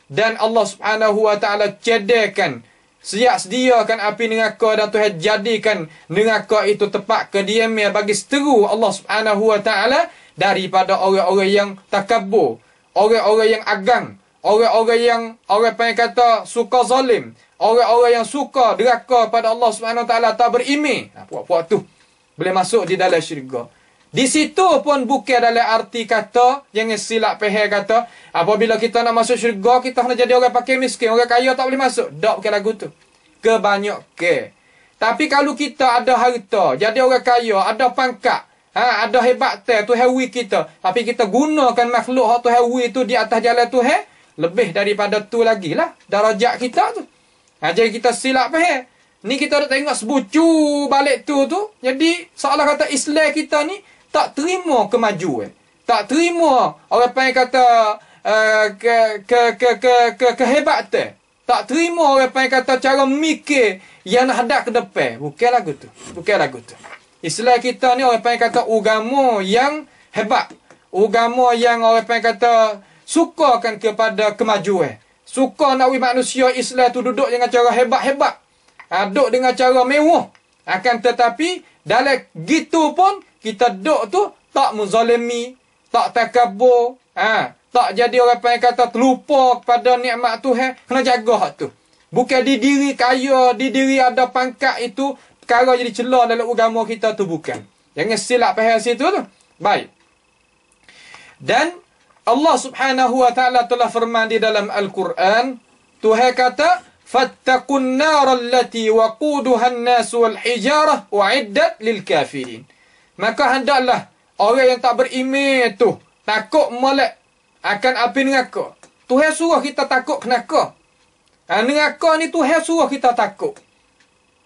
Dan Allah Subhanahu wa taala cediakan, sediakan api neraka, dan Tuhan jadikan neraka itu tempat kediaman bagi seteru Allah Subhanahu wa taala daripada orang-orang yang takabur, orang-orang yang agang, orang-orang yang orang panggil kata suka zalim, orang-orang yang suka deraka pada Allah Subhanahu wa taala, tak beriman. Puak-puak tu boleh masuk di dalam syurga. Di situ pun bukan dalam arti kata, jangan silap faham kata apabila kita nak masuk syurga kita kena jadi orang pakai miskin, orang kaya tak boleh masuk. Tak, bukan lagu tu. Kebanyakan. Tapi kalau kita ada harta, jadi orang kaya, ada pangkat, ada hebat Tuhan wi kita, tapi kita gunakan makhluk hak Tuhan wi tu di atas jalan Tuhan, lebih daripada tu lagi lah darajat kita tu. Jadi kita silap faham. Ni kita dah tengok sebucu balik tu. Jadi seolah kata Islam kita ni tak terima kemajuan. Tak terima orang panggil kata kehebatan. Tak terima orang panggil kata cara mikir yang nak hadap ke depan. Bukan lagu tu. Bukan lagu tu. Islam kita ni orang panggil kata agama yang hebat. Agama yang orang panggil kata sukakan kepada kemajuan. Suka nak manusia Islam tu duduk dengan cara hebat-hebat. Duduk dengan cara mewah. Akan tetapi dalam gitu pun kita duduk tu tak menzalimi, tak takabur, tak jadi orang panggil kata terlupa kepada nikmat Tuhan. Kena jaga hak tu. Bukan di diri kaya, di diri ada pangkat itu perkara jadi celah dalam agama kita tu, bukan. Jangan silap faham situ tu. Baik. Dan Allah Subhanahu wa taala telah firman di dalam Al-Quran, Tuhan kata, "Fattaqun nar allati waquduha an-nas wal hijarah u'iddat lil kafirin." Maka hendaklah orang yang tak beriman tu takut molek akan api neraka. Tuhan suruh kita takut neraka. Neraka ni Tuhan suruh kita takut.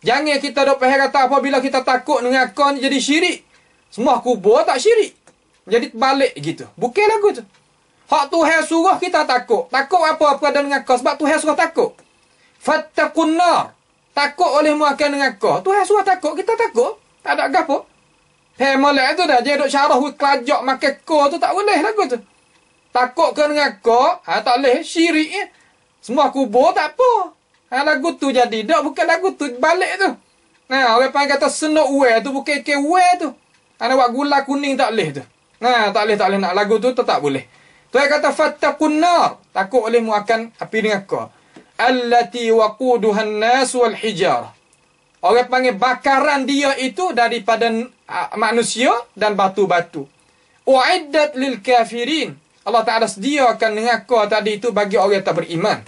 Jangan kita dok faham kata apabila kita takut neraka ni jadi syirik. Semua kubur tak syirik. Jadi balik gitu. Bukan lagu tu. Hak Tuhan suruh kita takut. Takut apa-apa pada neraka sebab Tuhan suruh takut. Fattaqun nar. Takut olehmu akan neraka. Tuhan suruh takut, kita takut. Tak ada gapo. Molek tu dah. Dia duk syarah kelajak makan ko tu tak boleh lagu tu. Takut ke neraka, tak boleh syirik ya. Semua kubur tak apa. Lagu tu jadi. Tak, bukan lagu tu balik tu. Orang panggil kata senuk uwe tu bukan ke uwe tu. Buat gula kuning tak boleh tu. Tak boleh nak lagu tu tak boleh. Tuhan kata fattaqun nar. Takut olehmu akan api neraka. Allati waquduha an-nas wal hijarah. Orang panggil bakaran dia itu daripada manusia dan batu-batu. U'iddat lil kafirin. Allah Ta'ala sediakan neraka tadi itu bagi orang tak beriman.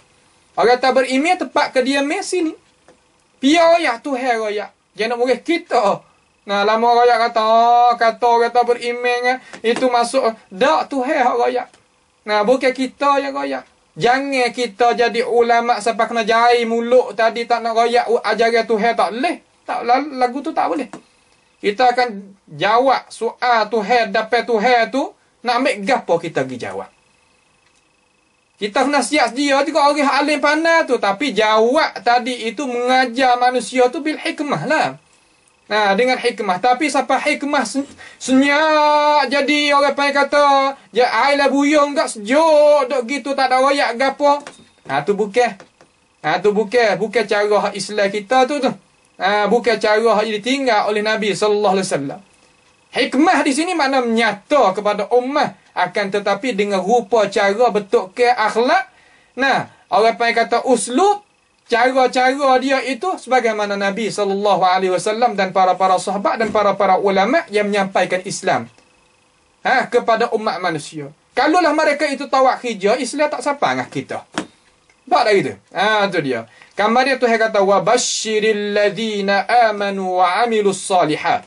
Orang tak beriman tempat kediaman sini. Pia royak Tuhan royak. Jangan murid kita. Lama royak kata orang tak beriman itu masuk. Tak Tuhan royak. Bukan kita yang royak. Jangan kita jadi ulama sampai kena jari mulut tadi tak nak royak ajaran Tuhan, tak boleh. Tak, lagu tu tak boleh. Kita akan jawab soal Tuhan, dapat Tuhan tu, nak ambil gapo kita pergi jawab. Kita kena siap dia juga orang alim pandai tu, tapi jawab tadi itu mengajar manusia tu bil hikmah lah. Dengan hikmah. Tapi sampai hikmah senyap jadi orang panggil kata air lah buyung tak sejuk dok gitu tak ada royak gapo. Tu bukan. Tu bukan cara Islam kita tu. Bukan cara yang ditinggal oleh Nabi sallallahu alaihi wasallam. Hikmah di sini makna menyata kepada ummah, akan tetapi dengan rupa cara bentuk ke akhlak. Nah, orang panggil kata uslub, cara-cara dia itu sebagaimana Nabi sallallahu alaihi wasallam dan para sahabat dan para ulama yang menyampaikan Islam kepada umat manusia. Kalaulah mereka itu tawak hijau, Islam tak sapa dengan kita. Tak ada gitu. Tu dia. Kemudian Tuhan kata wa basyiril ladzina amanu wa amilus solihat.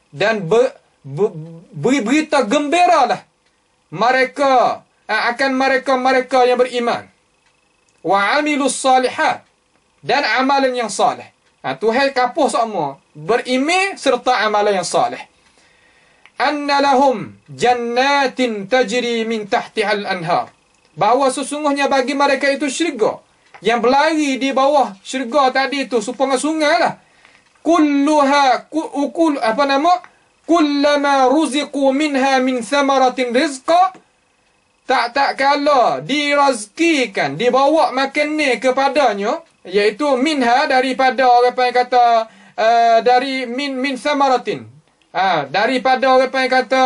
Dan beri berita gembiralah mereka akan mereka yang beriman. Wa amilus solihat, dan amalan yang saleh. Tuhan kapuh semua beriman serta amalan yang saleh. Anna lahum jannatin tajri min tahtihal anhar. Bahawa sesungguhnya bagi mereka itu syurga yang berlari di bawah syurga tadi itu sungai lah. Kullama ruziqu minha min thamaratin rizqa. Tak kala dirazkikan, dibawa makanan kepadanya, iaitu minha daripada orang yang kata dari min thamaratin. Daripada orang yang kata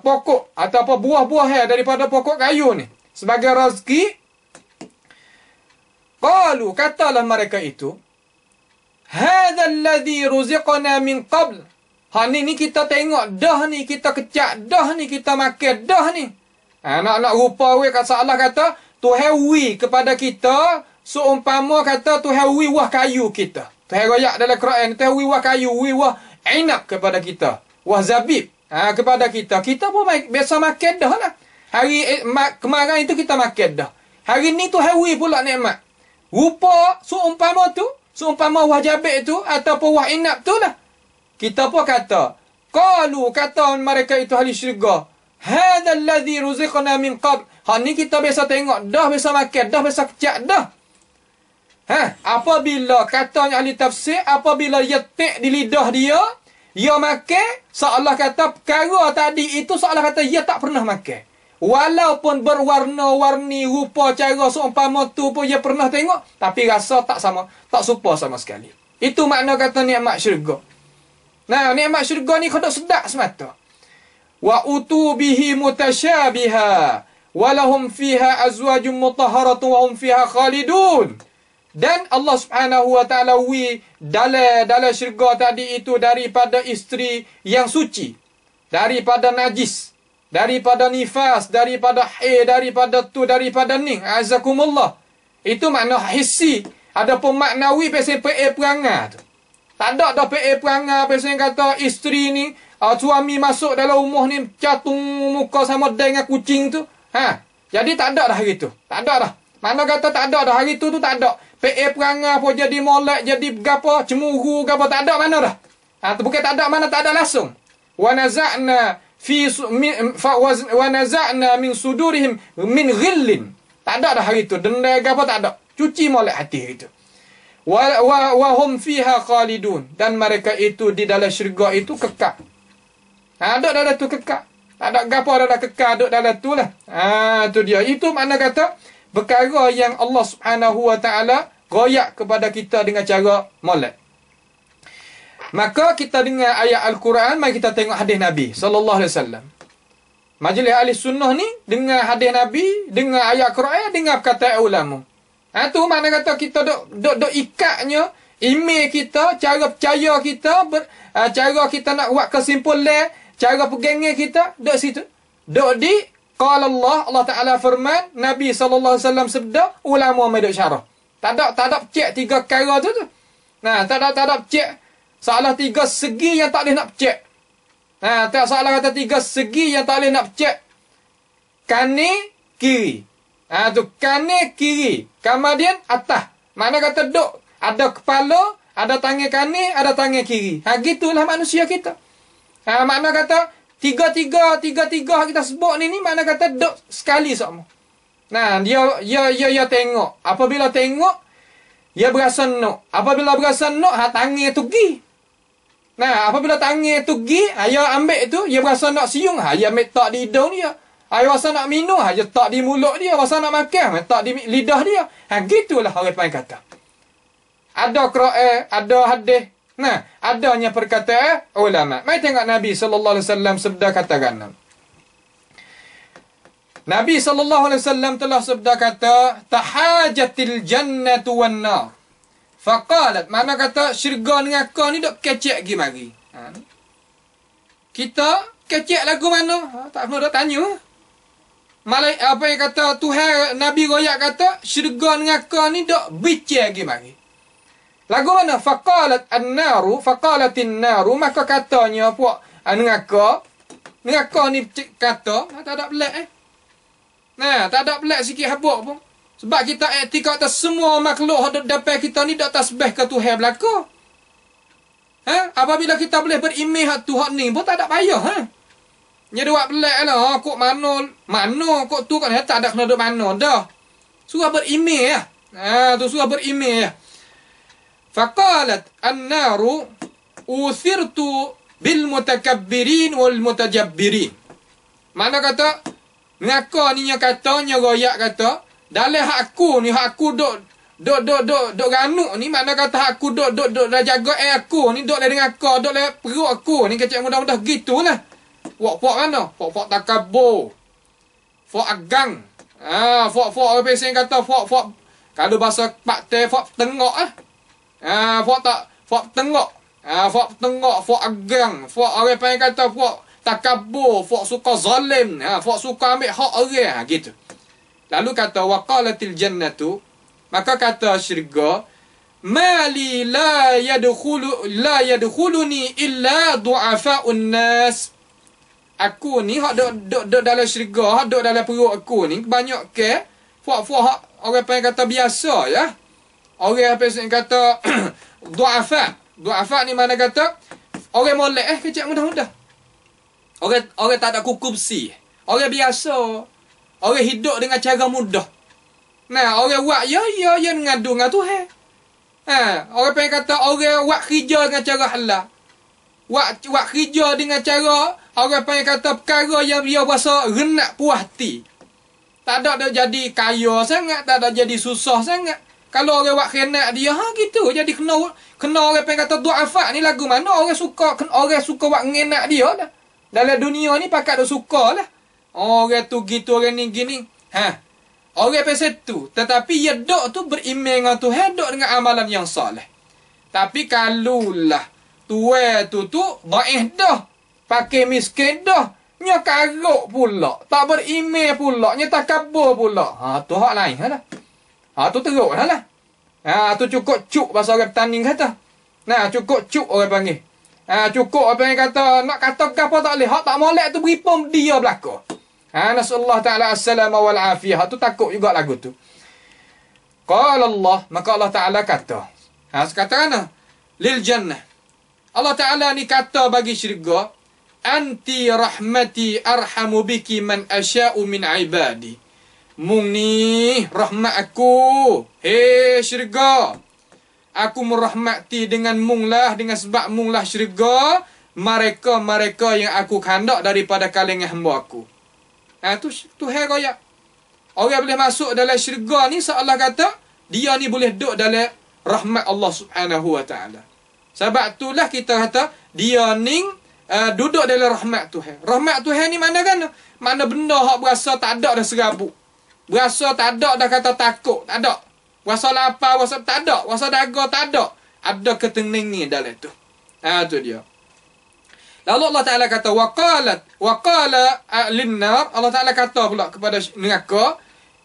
pokok atau buah-buah daripada pokok kayu ni sebagai rezeki. Qalu, katalah mereka itu, hadza alladhi ruziqna min qabl. Ni kita tengok dah ni, kita kecak dah ni, kita makan dah ni. Nak rupa kata Allah kata Tuhan wi kepada kita seumpama kata Tuhan wi wah kayu kita. Tuhan royak dalam Quran, Tuhan wi wah kayu, wi wah inab kepada kita, wah zabib kepada kita. Kita pun biasa makan dah lah. Hari kemarin itu kita makan dah. Hari ni Tuhan wi pula nikmat. Rupa seumpama wah zabib tu ataupun wah inab tu lah. Kita pun kata, kata mereka itu ahli syurga, hadza alladhi ruziqna min qabl. Ni kita biasa tengok dah, biasa makan dah, biasa kecak dah. Apabila katanya ahli tafsir, apabila dia tek di lidah dia makan, seolah kata perkara tadi itu seolah kata dia tak pernah makan. Walaupun berwarna-warni rupa cara seumpama tu pun dia pernah tengok, tapi rasa tak sama, tak serupa sama sekali. Itu makna kata nikmat syurga. Nah, nikmat syurga ni kena sedap semata. Wa utu bihi mutasyabiha wa lahum fiha azwajun mutahharatun wa hum fiha khalidun. Dan Allah Subhanahu wa taala dalam syurga tadi itu daripada isteri yang suci, daripada najis, daripada nifas, daripada daripada ning. Azakumullah. Itu makna hissi. Adapun maknawi pasal perangai tu. Tak ada dah perangai pasal kata isteri ni suami masuk dalam rumah ni catung muka sama dengan kucing tu. Jadi tak ada dah hari tu. Tak ada dah. Mana kata tak ada dah hari tu tak ada. Perangai pun jadi molek, jadi gapo, cemuru gapo, tak ada mana dah. Tu bukan tak ada mana, tak ada langsung. Wa naza'na min sudurihim min ghillin. Tak ada dah hari tu. Denda gapo tak ada. Cuci molek hati itu. Wa hum fiha khalidun, dan mereka itu di dalam syurga itu kekal. Duduk dalam tu kekal. Tak ada gapo dah kekal duduk dalam tu lah. Tu dia. Itu makna kata perkara yang Allah Subhanahu wa taala royak kepada kita dengan cara molek. Maka kita dengar ayat Al-Quran, mari kita tengok hadis Nabi sallallahu alaihi wasallam. Majlis ahli sunnah ni dengar hadis Nabi, dengar ayat Quran, dengar perkataan ulama. Tu makna kata kita duk ikatnya email kita, cara percaya kita, cara kita nak buat kesimpulan, cara pegangnya kita duk situ. Duk di qala Allah Taala firman, Nabi sallallahu alaihi wasallam sabda, ulama mai duk syarah. Tak ada cek tiga perkara tu. Tak ada cek salah tiga segi yang tak boleh nak cek. Tak salah kata tiga segi yang tak boleh nak cek. Kanan kiri. Tu kanan kiri. Kemudian atas. Mana kata duk ada kepala, ada tangan kanan, ada tangan kiri. Gitulah manusia kita. Makna kata tiga kita sebut ni mana kata duk sekali semua. Dia tengok. Apabila tengok, dia berasa nak. Apabila berasa nak, tangan tu pergi. Apabila tangan tu pergi, dia ambil tu, dia berasa nak siung, dia ambil tak di hidung dia. Ai rasa nak minum aja tak di mulut dia, rasa nak makan tak di lidah dia. Gitulah orang panggil kata. Ada Quran, ada hadis. Nah, adanya perkataan ulama. Mai tengok Nabi sallallahu alaihi wasallam sabda katakan. Nabi sallallahu alaihi wasallam telah sabda kata, tahajatil jannatu wan nar. Faqalat, mana kata syurga dengan neraka ni dok kecek gi mari. Kita kecek lagu mana? Tak perlu dak tanya. Apa yang kata Tuhan Nabi royak kata syurga dengan neraka ni dok bicir gi mari. Lagu mana? Faqalatin naru, maka katanya puak neraka ni kata tak ada pelik Nah, tak ada pelik sikit habuk pun. Sebab kita etika atas semua makhluk yang dapat kita ni dak tasbih ke Tuhan belaka. Apabila kita boleh berimeh Tuhan ni pun tak ada payah Nya buat pelik lah. Kok mana kok tu kan tak ada kena duk mana dah. Surah berimeh tu surah berimeh Faqalat an-naru uthirtu bil mutakabbirin wal mutajabbirin. Mana kata neraka ni yang katanya royak kata dalam hak aku duk ganuk ni, mana kata hak aku duk dah jaga aku ni duk le dengan neraka, duk le perut aku ni kecek mudah-mudah gitulah. Fok mana? Fok takabur. Fok agang. Fok orang pesen kata fok kalau bahasa Pak Teh fok tengok fok tengok. Fok agang. Fok orang pesen kata fok takabur, fok suka zalim, fok suka ambil hak orang gitu. Lalu kata waqalatil jannatu, maka kata syurga, mali la yadkhuluni illa du'afa'un nas. Aku ni hak duk dalam syurga, hak duk dalam perut aku ni banyak ke fok orang panggil kata biasa ya. Orang panggil kata du'afa ni mana kata orang molek kecek mudah-mudah. Orang tak ada kuku besi. Orang biasa. Orang hidup dengan cara mudah. Nah, orang buat ya ngadu dengan Tuhan. Orang pengen kata orang buat kerja dengan cara halal. Buat kerja dengan cara orang pengen kata perkara yang dia rasa renak puas hati. Tak ada dia jadi kaya sangat, tak ada jadi susah sangat. Kalau orang buat renak dia gitu. Jadi kena orang pengen kata du'afa ni lagu mana orang suka buat ngenak dia dah. Dalam dunia ni pakat dah suka lah. Orang tu gitu, orang ni gini. Orang pasal tu. Tetapi ya dok tu beriman dengan Tuhan, dok dengan amalan yang soleh. Tapi kalulah tuan tu daif dah. Pakai miskin dah. Nya karuk pula. Tak beriman pula. Nya takabur pula. Tu hak lain lah. Tu teruk lah. Tu cukup cuk bahasa orang petani kata. Nah, cukup cuk orang panggil. Cukup apa yang kata nak kata apa tak boleh. Hak tak molek tu beri pom dia belaka. Nasallahu ta'ala as-salama wal afiyah. Tu takut juga lagu tu. Qala Allah, maka Allah Ta'ala kata. Kata lil jannah. Allah Ta'ala ni kata bagi syurga, anti rahmati arhamu biki man asya'u min ibadi. Mung ni rahmat aku. Hei syurga. Aku merahmati dengan munglah, dengan sebab munglah syurga mereka yang aku khandak daripada kalangan hamba aku. Tu hai raya. Orang boleh masuk dalam syurga ni seolah kata dia ni boleh duduk dalam rahmat Allah Subhanahu wa taala. Sebab itulah kita kata dia ni duduk dalam rahmat Tuhan. Rahmat Tuhan ni mana kan? Mana benda hak berasa tak ada dah serabut. Berasa tak ada dah kata takut, tak ada. Rasa lapar, rasa tak ada. Rasa daga tak ada. Ada ketenangan dalam tu. Tu dia. Lalu Allah Ta'ala kata, Waqala linnar. Allah Ta'ala kata pula kepada neraka,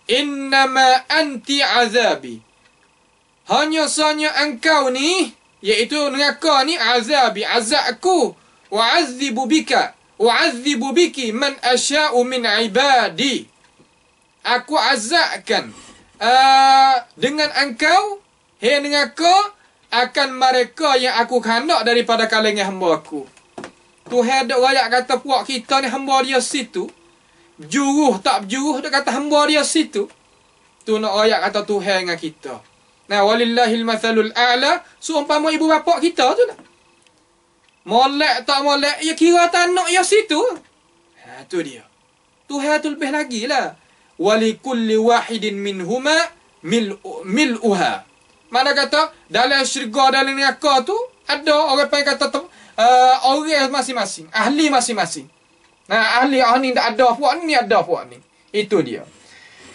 innama anti azabi. Hanya sahaja engkau ni, iaitu neraka ni, azabi, azabku. Wa'azibu biki man asya'u min ibadi. Aku azabkan dengan engkau, hei neraka, akan mereka yang aku khandak daripada kalangan hamba aku. Tuhan dok rakyat kata puak kita ni hamba dia situ. Juruh tak berjuruh dok kata hamba dia situ. Tu nak rakyat kata Tuhan dengan kita. Nah, walillahil mathalul a'la. Seumpama ibu bapa kita tu lah. Molek tak molek, ya kira tak nak ya situ. Tu dia. Tuhan tu lebih lagi lah. Walikulli wahidin minhuma mil'uha. Mana kata dalam syurga, dalam neraka tu ada orang panggil kata orang masing-masing, ahli masing-masing. Nah, ahli ni tak ada puak ni, ada puak ni. Itu dia.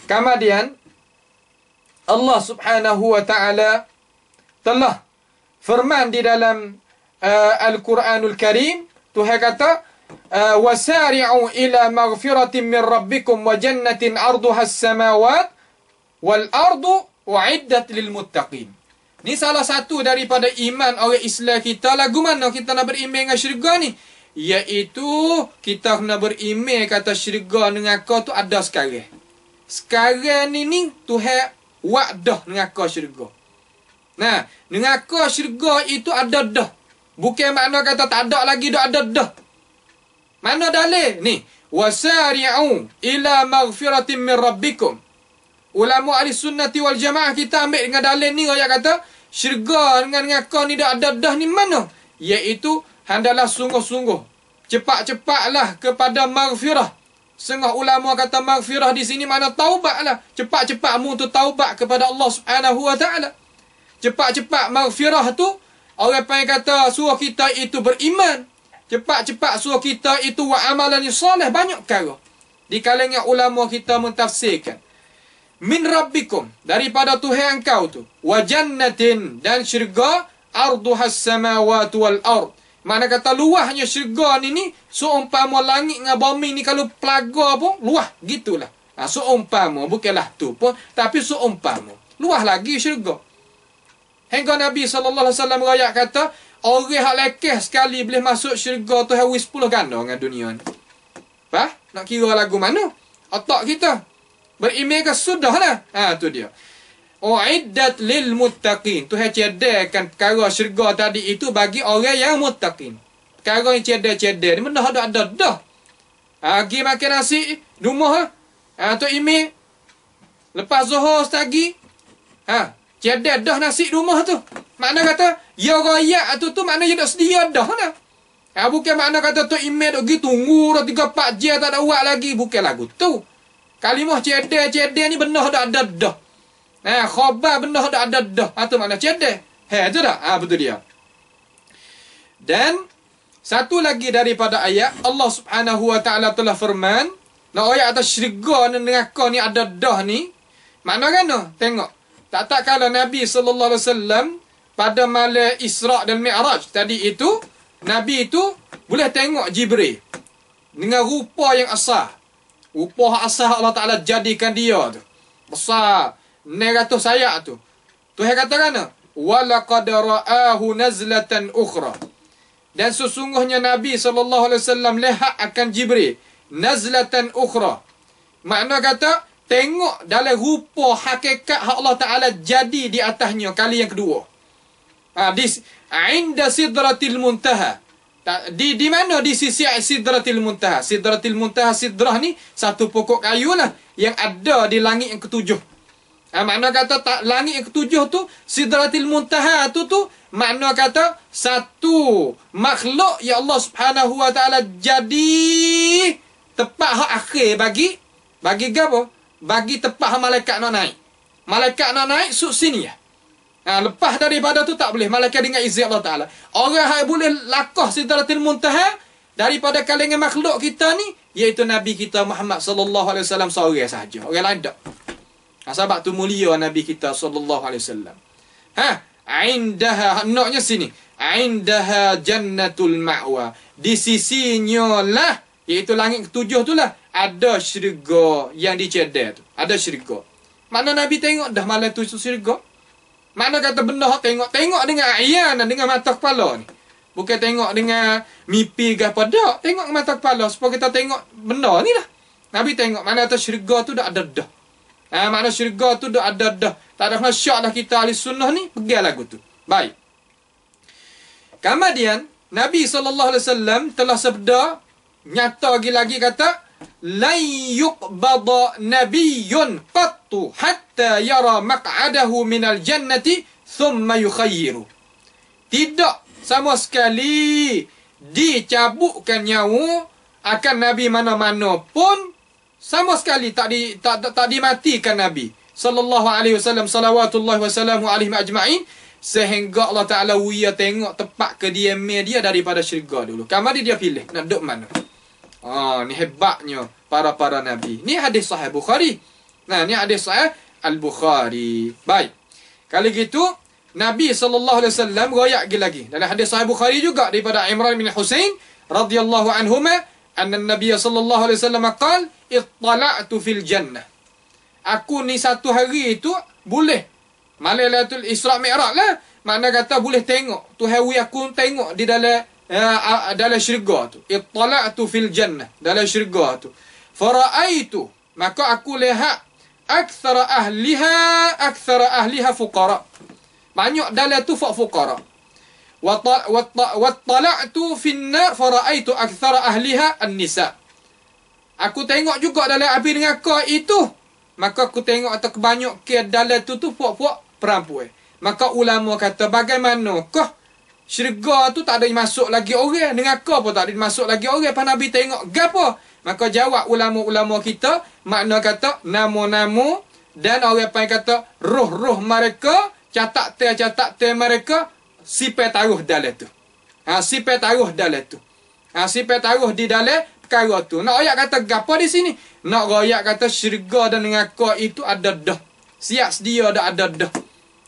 Kemudian Allah Subhanahu wa taala telah firman di dalam Al-Quranul Karim, Tuhan kata wasari'u ila maghfiratin min rabbikum wa jannatin 'arduha as-samawat wal ardu wa'iddat lil muttaqin. Ni salah satu daripada iman orang Islam kita. Lagu mana kita nak beriman dengan syurga ni? Iaitu kita kena beriman kata syurga dengan neraka tu ada sekarang. Sekarang ni Tuhan wa'dah neraka syurga. Nah, neraka syurga itu ada dah. Bukan makna kata tak ada lagi, dah ada dah. Mana dalil? Ni, wasari'u ila maghfiratin min rabbikum. Ulama ahli sunnati wal jamaah kita ambil dengan dalil ni, ayat kata syurga dengan neraka ni dah ada dah ni mana? Iaitu hendaklah sungguh-sungguh cepat-cepatlah kepada maghfirah. Setengah ulama kata maghfirah di sini mana taubatlah. Cepat-cepat mu tu taubat kepada Allah Subhanahu wa taala. Cepat-cepat maghfirah tu orang panggil kata suruh kita itu beriman. Cepat-cepat suruh kita itu wa amalan soleh, banyak perkara. Di kalangan ulama kita mentafsirkan min rabbikum, daripada Tuhan engkau tu, wa jannatin, dan syurga, arduhas samawati wal ard. Mana kata luahnya syurga ni seumpama langit dengan bumi ni, kalau pelaga pun luah gitulah. Seumpama, bukanlah tu pun, tapi seumpama. Luah lagi syurga. Hingga Nabi SAW rakyat kata, orang hak lekeh sekali boleh masuk syurga tu hawi 10 ganda dengan dunia ni. Nak kira lagu mana? Otak kita. Beriman ke sudah lah. Tu dia. Uiddat lil muttaqin. Tuhan cedekkan perkara syurga tadi itu bagi orang yang muttaqin. Perkara yang cedek-cedek ni benda ada dah. Pergi makan nasi di rumah. Tu imi. Lepas zuhur setagi. Cedek dah nasi di rumah tu. Makna kata, ya rakyat tu makna dia dah sedia dah lah. Bukan makna kata tu imi duk pergi tunggu dah 3-4 jam tak ada buat lagi. Bukan lagu tu. Kalimah cedek ni benda dah ada dah. Khabar benda dah ada dah. Itu makna cedek. Itu dah. Betul dia. Dan satu lagi daripada ayat, Allah Subhanahu wa taala telah firman, nak ayat atas syurga dan neraka ni ada dah ni. Makna kan? Tengok. Tak kala Nabi SAW pada malam Isra' dan Mi'raj tadi itu, Nabi itu boleh tengok Jibril dengan rupa yang asal. Rupa asal Allah Ta'ala jadikan dia tu. Besar. 900 sayap tu. Tuhan katakan, وَلَقَدْ رَآهُ نَزْلَةً أُخْرَى. Dan sesungguhnya Nabi SAW lihat akan Jibril. Nazlatan ukhra. Makna kata, tengok dalam rupa hakikat Allah Ta'ala jadi di atasnya kali yang kedua. Inda sidratil muntaha. Di mana? Di sisi sidratil muntaha. Sidratil muntaha, sidrah ni satu pokok kayu lah yang ada di langit yang ketujuh. Makna kata langit yang ketujuh tu, sidratil muntaha tu makna kata satu makhluk yang Allah Subhanahu wa taala jadi tepat hak akhir bagi apa? Bagi tepat hak malaikat nak naik. Malaikat nak naik suk sini ya. Lepas daripada tu tak boleh. Malaikat dengan izin Allah Ta'ala. Orang yang boleh lakah sidratil muntaha daripada kalangan makhluk kita ni, iaitu Nabi kita Muhammad SAW seorang sahaja. Orang lain tak. Sebab tu mulia Nabi kita SAW. Indaha, naknya sini. Indaha jannatul ma'wa. Di sisinya lah, iaitu langit ketujuh tu lah, ada syurga yang dicedek tu. Ada syurga. Mana Nabi tengok dah malam tu syurga? Mana kata benda tengok dengan ayan dan dengan mata kepala ni. Bukan tengok dengan mimpi ke apa. Tak. Tengok dengan mata kepala. Supaya kita tengok benda ni lah. Nabi tengok mana kata syurga tu dah ada dah. Makna syurga tu dah ada dah. Tak ada kena syak lah kita ahli sunnah ni. Pergi lagu tu. Baik. Kemudian Nabi SAW telah sabda, nyata lagi kata, lan yuqbada nabiyyun qattu hatta yara maq'adahu minal jannati thumma yukhayyiru. Tidak sama sekali dicabutkan nyawa akan Nabi mana-mana pun Sama sekali tak dimatikan Nabi sallallahu alaihi wasallam, salawatullah wasallamu alaihi ajma'in, sehingga Allah Ta'ala wia tengok tepat kediaman dia daripada syurga dulu. Kamari dia pilih nak duduk mana. Ni hebatnya para Nabi. Ni hadis sahih Bukhari. Nah, ni hadis sahih Al-Bukhari. Baik. Kalau gitu, Nabi sallallahu alaihi wasallam royak lagi dalam hadis sahih Bukhari juga daripada Imran bin Husain radhiyallahu anhuma, anna Nabi sallallahu alaihi wasallam qala ittala'tu fil jannah. Aku ni satu hari itu boleh Lailatul Isra Mi'raj lah. Makna kata boleh tengok. Tuhan aku tengok di dalam syurga tu. Ittala'tu fil jannah. Dalam syurga tu. Fara'aitu. Maka aku lihat akthara ahliha fuqara. Banyak dalam tu fuqara. Wattala'tu fin nar fara'aitu akthara ahliha an-nisa. Aku tengok juga dalam api neraka itu. Maka aku tengok atau kebanyak ke dalam tu puak-puak perempuan. Maka ulama kata bagaimanakah syurga tu tak ada masuk lagi orang, neraka pun tak ada masuk lagi orang, pas Nabi tengok gapo? Maka jawab ulama-ulama kita, makna kata nama-nama dan orang panggil kata roh-roh mereka, catat mereka sifat taruh dalam tu. Sifat taruh dalam tu. Sifat taruh di dalam perkara tu. Nak ayat kata gapo di sini? Nak ayat kata syurga dan neraka itu ada dah. Siap sedia dah ada dah.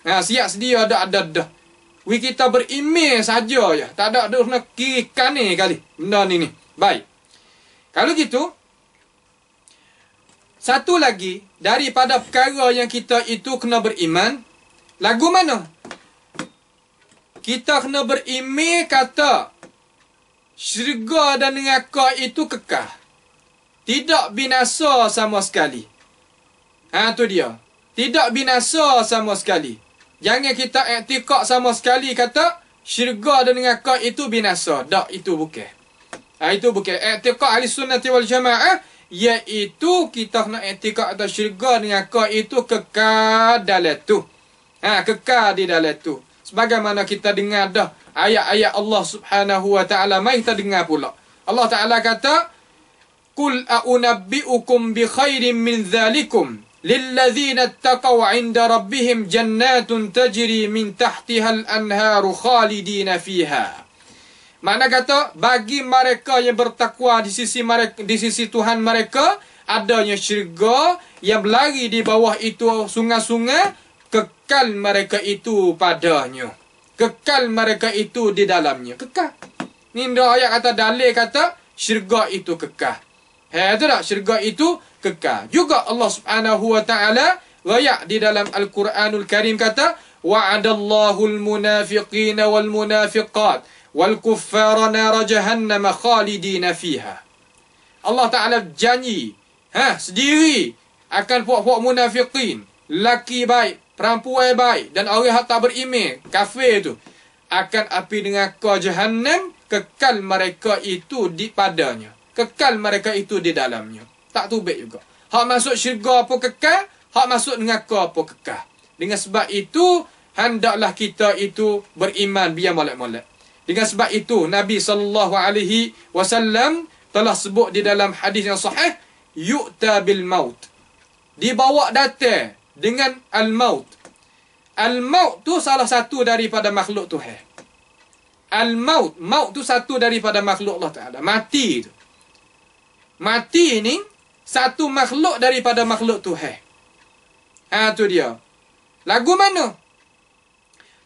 Siap sedia dah ada dah. Kita berimej saja ya. Tak ada nak kiri kanan kali. Benda ni. Baik. Kalau gitu, satu lagi daripada perkara yang kita itu kena beriman, lagu mana? Kita kena berimej kata syurga dan neraka itu kekal. Tidak binasa sama sekali. Tu dia. Tidak binasa sama sekali. Jangan kita i'tiqad sama sekali kata syurga dan neraka itu binasa. Tak, itu bukan. Itu bukan. I'tiqad ahli sunnati wal jamaah, iaitu kita kena i'tiqad kata syurga dan neraka itu kekal dalam tu. Kekal di dalam tu. Sebagaimana kita dengar dah ayat-ayat Allah Subhanahu wa taala, mai kita dengar pula. Allah Taala kata, "Qul a'unabbi'ukum bi khairin min dzalikum lilladzina ittaqaw 'inda rabbihim jannatun tajri min tahtiha al-anharu khalidina fiha." Makna kata bagi mereka yang bertakwa di sisi Tuhan mereka, adanya syurga yang berlari di bawah itu sungai-sungai, kekal mereka itu padanya. Kekal mereka itu di dalamnya. Kekal. Ni ayat kata dalil kata syurga itu kekal. Itu tak? Syurga itu kekal. Juga Allah Subhanahu wa taala royak di dalam Al-Quranul Karim kata, wa'adallahu al-munafiqina wal munafiqat wal kuffara nar jahannam khalidina fiha. Allah Taala janji sendiri akan puak-puak munafiqin, laki baik, perempuan baik dan orang yang tak beriman, kafir tu, akan api neraka jahannam, kekal mereka itu di padanya. Kekal mereka itu di dalamnya. Tak tubik juga. Hak masuk syurga pun kekal, hak masuk neraka pun kekal. Dengan sebab itu, hendaklah kita itu beriman biar molek-molek. Dengan sebab itu, Nabi SAW telah sebut di dalam hadis yang sahih, yu'ta bil maut. Dibawa datang dengan al-maut. Al-maut tu salah satu daripada makhluk Tuhan. Al-maut. Maut tu satu daripada makhluk Allah Ta'ala. Mati tu. Mati ni satu makhluk daripada makhluk Tuhan. Tu dia. Lagu mana?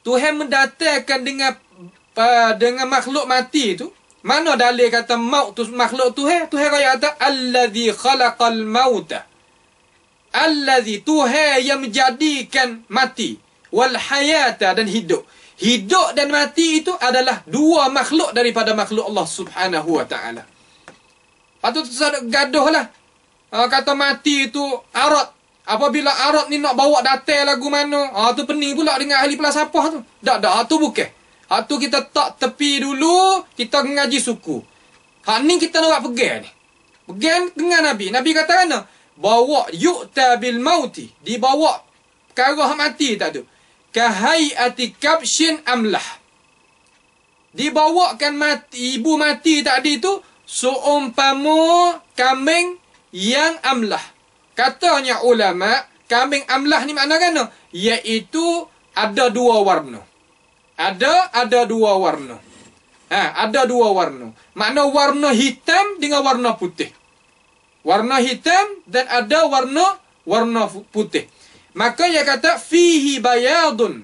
Tuhan mendatangkan dengan makhluk mati tu. Mana dalil kata maut tu makhluk Tuhan? Tuhan kata allazi khalaqal mauta. Allazi, Tuhan yang menjadikan mati, wal hayata, dan hidup. Hidup dan mati itu adalah dua makhluk daripada makhluk Allah Subhanahu wa taala. Patut gaduh lah. Kata mati itu arat. Apabila arat ni nak bawa datang lagu mana? Tu pening pula dengan ahli falsafah tu. Tak, tu bukan. Tu kita tak tepi dulu, kita ngaji suku. Ni kita nak pegang ni. Pegang dengan Nabi. Nabi kata mana? Bawa yu'ta bil mauti. Dibawa perkara mati tak tu. Kahayati kabshin amlah. Dibawakan mati, ibu mati tadi tu seumpama kambing yang amlah. Katanya ulama, kambing amlah ni makna kan? Iaitu ada dua warna. Ada dua warna. Ada dua warna. Makna warna hitam dengan warna putih. Warna hitam dan ada warna putih. Maka ia kata fihi bayadun.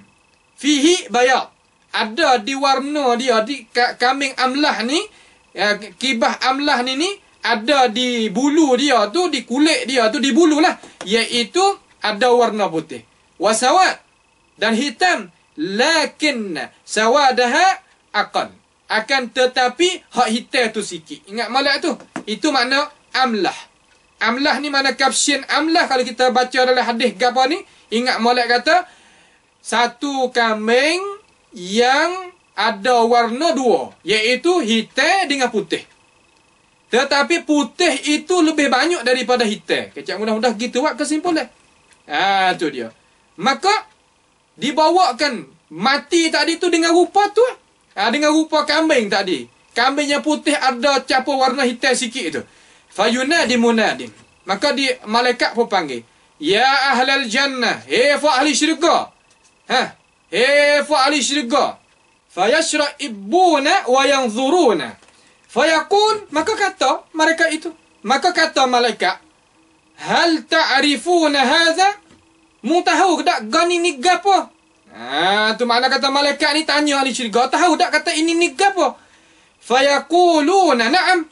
Fihi bayad. Ada di warna dia, di kambing amlah ni, kibah amlah ni ada di bulu dia tu, di kulit dia tu, di bulu lah. Iaitu ada warna putih. Wasawad. Dan hitam. Lakin sawadaha aqal. Akan tetapi hak hitam tu sikit. Ingat malak tu? Itu makna amlah. Amlah ni mana kapsian amlah. Kalau kita baca dalam hadis apa ni, ingat malak kata, satu kambing yang ada warna dua. Iaitu hitam dengan putih. Tetapi putih itu lebih banyak daripada hitam. Kecak mudah-mudah gitu buat kesimpulan. Tu dia. Maka dibawakan mati tadi tu dengan rupa tu. Dengan rupa kambing tadi. Kambing yang putih ada campur warna hitam sikit tu. Fayunadi munadin. Maka malaikat pun panggil. Ya ahlal jannah. Hei fa ahli syurga. Hei fa ahli syurga. Fayashra'ibuna wa yanzuruna. Fayaqul. Maka kata mereka itu. Maka kata malaikat. Hal ta'rifuna hadha? Mu tahu tak gani ni gapo? Tu makna kata malaikat ni tanya ahli syurga, tahu tak kata ini ni gapo? Fayaquluna na'am.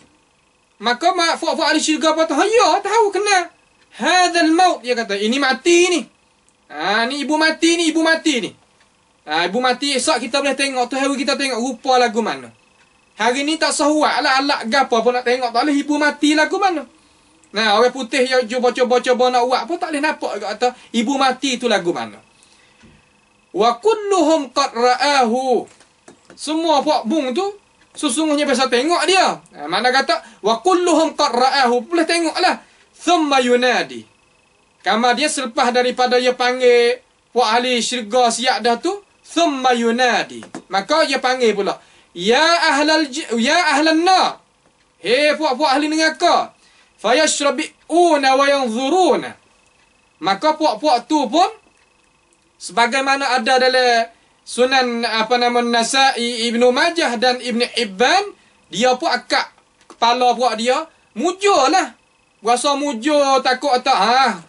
Maka mak ahli syurga apa tu? Ya, tahu kena. Hadzal maut, dia kata, ini mati ni. Ni ibu mati ni, ibu mati ni. Ibu mati esok kita boleh tengok tu, hari kita tengok rupa lagu mana. Hari ni tak sahuat lah alak gapo pun nak tengok, tak boleh ibu mati lagu mana. Orang putih yang cuba-cuba nak buat pun tak boleh nampak kata ibu mati tu lagu mana. Wa kulluhum qad ra'ahu. Semua puak bung tu sesungguhnya biasa tengok dia. Mana kata wa kulluhum qad ra'ahu, boleh tengoklah. Thumma yunadi. Kama dia selepas daripada dia panggil puak ahli syurga siap dah tu, thumma yunadi. Maka dia panggil pula, ya ahlan nar. Hei puak-puak ahli neraka. Fayashrabi'una wa yanzuruna. Maka puak-puak tu pun sebagaimana ada dalam Sunan Nasa'i, Ibnu Majah dan Ibnu Hibban, dia pun akak kepala puak dia mujur lah. Rasa mujur takut tak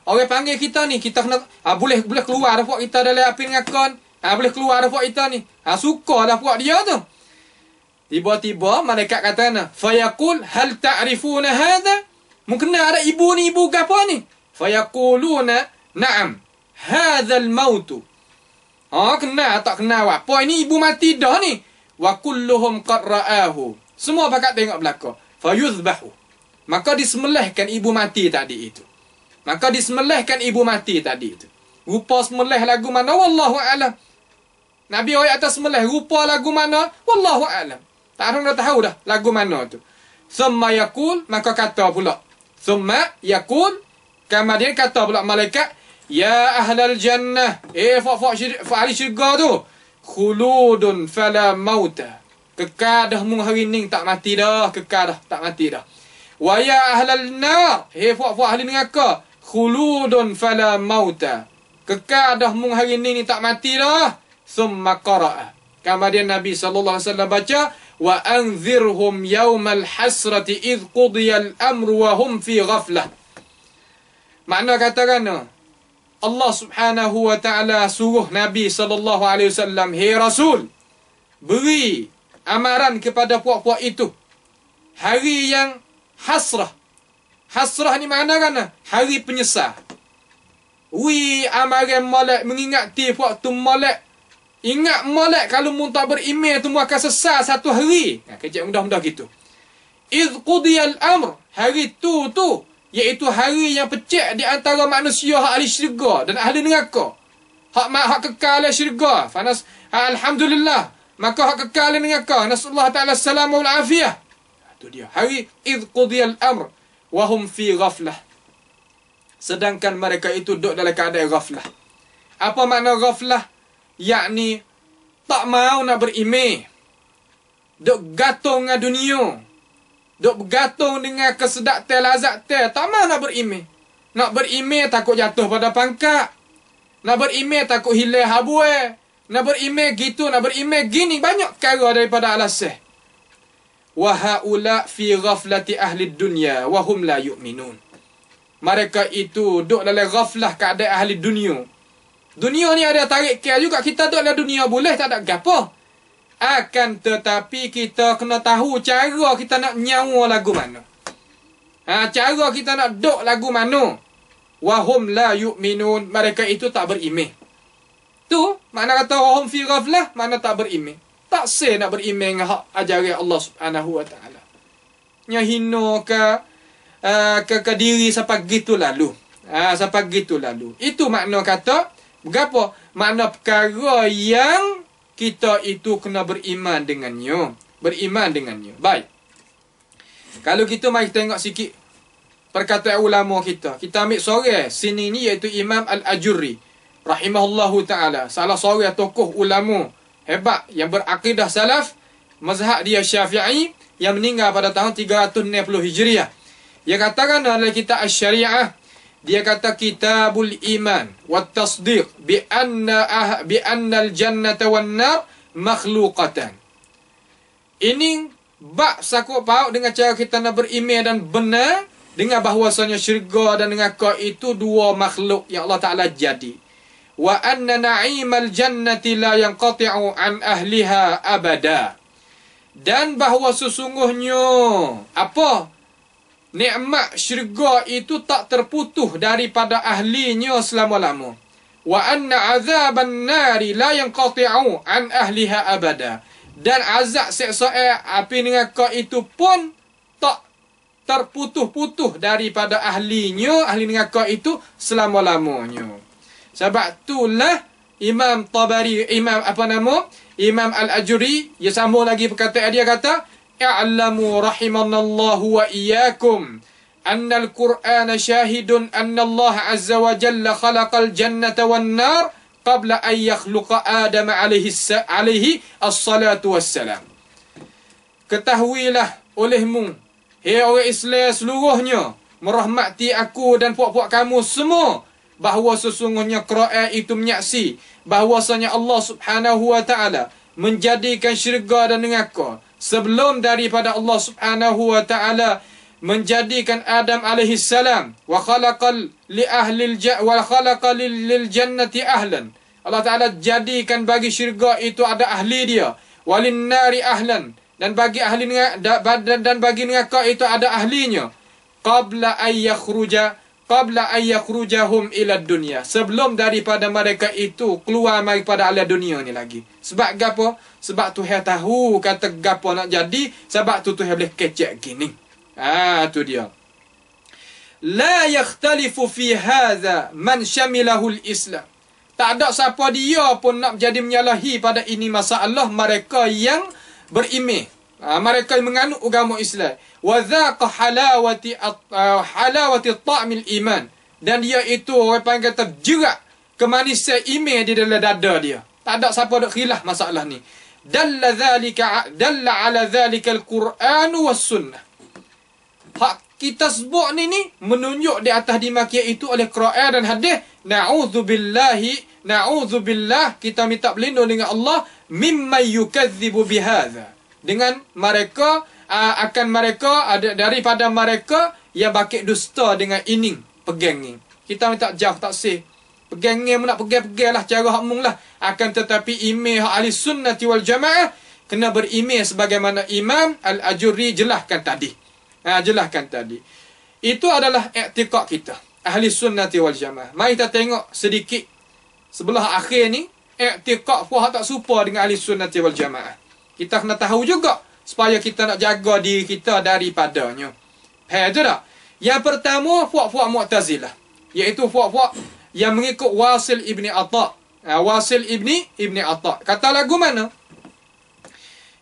orang panggil kita ni, kita kena boleh keluar dah puak kita dalam api neraka. Boleh keluar dah puak kita ni. Suka dah puak dia tu. Tiba-tiba malaikat kata, fayaqul hal ta'rifuna hadha? Mungkin ada ibu ni, ibu gapo ni? Fayaquluna na'am. Hadzal mautu. Kena tak kena apa ini ibu mati dah ni. Wa kulluhum qad ra'ahu. Semua pakat tengok belaka. Fayuzbahu. Maka disembelihkan ibu mati tadi itu. Maka disembelihkan ibu mati tadi itu. Rupa sembelih lagu mana wallahu a'lam. Nabi ayat atas sembelih rupa lagu mana wallahu a'lam. Tak ada tahu dah lagu mana tu. Thumma yaqul, maka kata pula. Thumma yaqul, kemudian kata pula malaikat, ya ahlal jannah. Fa ahli syurga tu. Khuludun fala mauta. Kekal dah mung hari ni tak mati dah. Kekal dah tak mati dah. Wa ya ahlal nar. Fa ahli neraka. Khuludun fala mauta. Kekal dah mung hari ni tak mati dah. Thumma qara'a. Kemudian Nabi SAW baca, wa anzirhum yawmal hasrati idh qudiyal amru wa hum fi ghaflah. Makna katakan Allah Subhanahu wa taala suruh Nabi SAW, hei Rasul, beri amaran kepada puak-puak itu hari yang hasrah. Hasrah ni makna kan hari penyesal. Amaran molek mengingati puak tu molek. Ingat molek kalau mu tak beriman tu mu akan sesal satu hari. Kejap mudah-mudah gitu. Idh qudiyal amr. Hari tu iaitu hari yang pecah di antara manusia hak ahli syurga dan ahli neraka. Hak kekal syurga. Alhamdulillah. Maka hak kekal neraka. Nasallahu ta'ala salamu wal afiyah. Itu dia. Hari idh qudiyal amr wa hum fi ghaflah. Sedangkan mereka itu duduk dalam keadaan ghaflah. Apa makna ghaflah? Yakni tak mau nak berimeh. Duk gatung dengan dunia. duk bergantung dengan kesedak tel lazat tel, tak mau nak berimej. Nak berimej takut jatuh pada pangkat. Nak berimej takut hilang habuai. Nak berimej gitu, nak berimej gini, banyak perkara daripada alasan. Wa haula fi ghaflati ahli dunya wa hum la yu'minun. Mereka itu duduk dalam ghaflah keadaan ahli dunia. Dunia ni ada tarik care juga, kita duduk dalam dunia boleh, tak ada gapo. Akan tetapi kita kena tahu cara kita nak nyawa lagu mana. Cara kita nak duduk lagu mana. Wa hum la yu'minun, mereka itu tak berimej. Tu makna kata wahum fi ghaflah, mana tak berimej. Tak sah nak berimej dengan hak ajaran Allah Subhanahu wa taala. Nya hina ke diri sampai gitu lalu. Sampai gitu lalu. Itu makna kata berapa? Makna perkara yang kita itu kena beriman dengannya. Beriman dengannya. Baik. Kalau kita mari tengok sikit perkataan ulama kita. Kita ambil seorang sini ni iaitu Imam Al-Ajurri rahimahullahu ta'ala. Salah seorang tokoh ulama hebat yang berakidah salaf. Mazhab dia Syafi'i yang meninggal pada tahun 360 Hijriah. Dia katakan dalam kitab Asy-Syari'ah, dia kata kitabul iman wat tasdiq bi anna al-jannata wan nar makhluqatan. Ini bab sakut paut dengan cara kita nak beriman dan benar dengan bahawasanya syurga dan neraka itu dua makhluk yang Allah Taala jadi. Wa anna na'imal jannati la yanqati'u an ahliha abada. Dan bahawa sesungguhnya apa? Nikmat syurga itu tak terputus daripada ahlinya selama-lama. Wa anna azaban nari la yanqati'u an ahliha abada. Dan azab seksa api neraka itu pun tak terputus-putus daripada ahlinya, ahli neraka itu selama-lamanya. Sebab itulah Imam Tabari, Imam Al-Ajurri, dia sambung lagi perkataan dia kata, i'lamu rahimanallahu wa iyyakum anna al-Qur'ana syahidun anna Allah azza wa jalla khalaqal jannata wan nar qabla an yakhluqa Adam alaihi as-salatu wassalam. Ketahuilah olehmu, hei orang Islam seluruhnya, merahmati aku dan puak-puak kamu semua, bahawa sesungguhnya Quran itu menyaksi bahawasanya Allah Subhanahu wa taala menjadikan syurga dan neraka sebelum daripada Allah Subhanahu wa taala menjadikan Adam alaihi salam wa khalaqal li ahli wa khalaqa lil jannati ahlan. Allah Taala jadikan bagi syurga itu ada ahli dia, walin nari ahlan, dan bagi ahli dan bagi neraka itu ada ahlinya, qabla ayakhrujahum ila dunya, sebelum daripada mereka itu keluar daripada alam dunia ni lagi. Sebab gapo? Sebab Tuhan tahu kata gapo nak jadi, sebab tu Tuhan boleh kecek gini. Tu dia. La yakhtalifu fi hadha man syamilahu al-Islam. Tak ada siapa dia pun nak jadi menyalahi pada ini masalah mereka yang berimej. Mereka yang menganut agama Islam. Wa dhaqa halawati ta'mil iman. Dan dia itu orang panggil kata jerak kemanisan iman di dalam dada dia. Tak ada siapa nak khilaf masalah ni. Dalla ala dhalika al-Quran was sunnah. Hak kita sebut ni menunjuk di atas dimakia itu oleh Quran dan hadis. Na'udzubillah, kita minta berlindung dengan Allah mimma yukadzibu bihadza. Dengan mereka daripada mereka yang bakit dusta dengan ini pegang ni. Kita minta jauh tak sih. Pegang ni nak pegang lah cara hak mung lah. Akan tetapi imam ahli sunnati wal jamaah kena berimam sebagaimana Imam Al-Ajurri jelaskan tadi. Jelaskan tadi. Itu adalah i'tiqad kita, ahli sunnati wal jamaah. Mari kita tengok sedikit sebelah akhir ni, i'tiqad puah tak serupa dengan ahli sunnati wal jamaah. Kita kena tahu juga supaya kita nak jaga diri kita daripadanya. Faham tak? Yang pertama, puak-puak Mu'tazilah, iaitu puak-puak yang mengikut Wasil ibni Atha. Wasil ibni Atha. Kata lagu mana?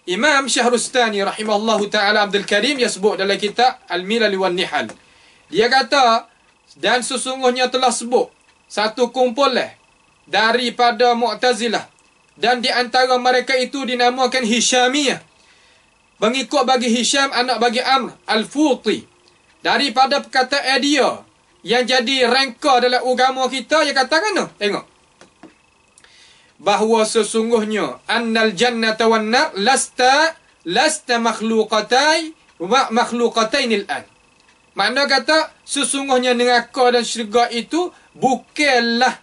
Imam Syahrustani rahimahullahu ta'ala Abdul Karim dia sebut dalam kitab Al-Milal wan Nihal. Dia kata, dan sesungguhnya telah sebut satu kumpulan daripada Mu'tazilah, dan di antara mereka itu dinamakan Hishamiyah. pengikut bagi Hisham anak bagi Amr Al-Futi, daripada perkataan dia yang jadi rangka dalam agama kita, dia katakan no, tengok, bahawa sesungguhnya annal jannata wan nar lasta makhluqatainil an. Makna kata sesungguhnya neraka dan syurga itu bukanlah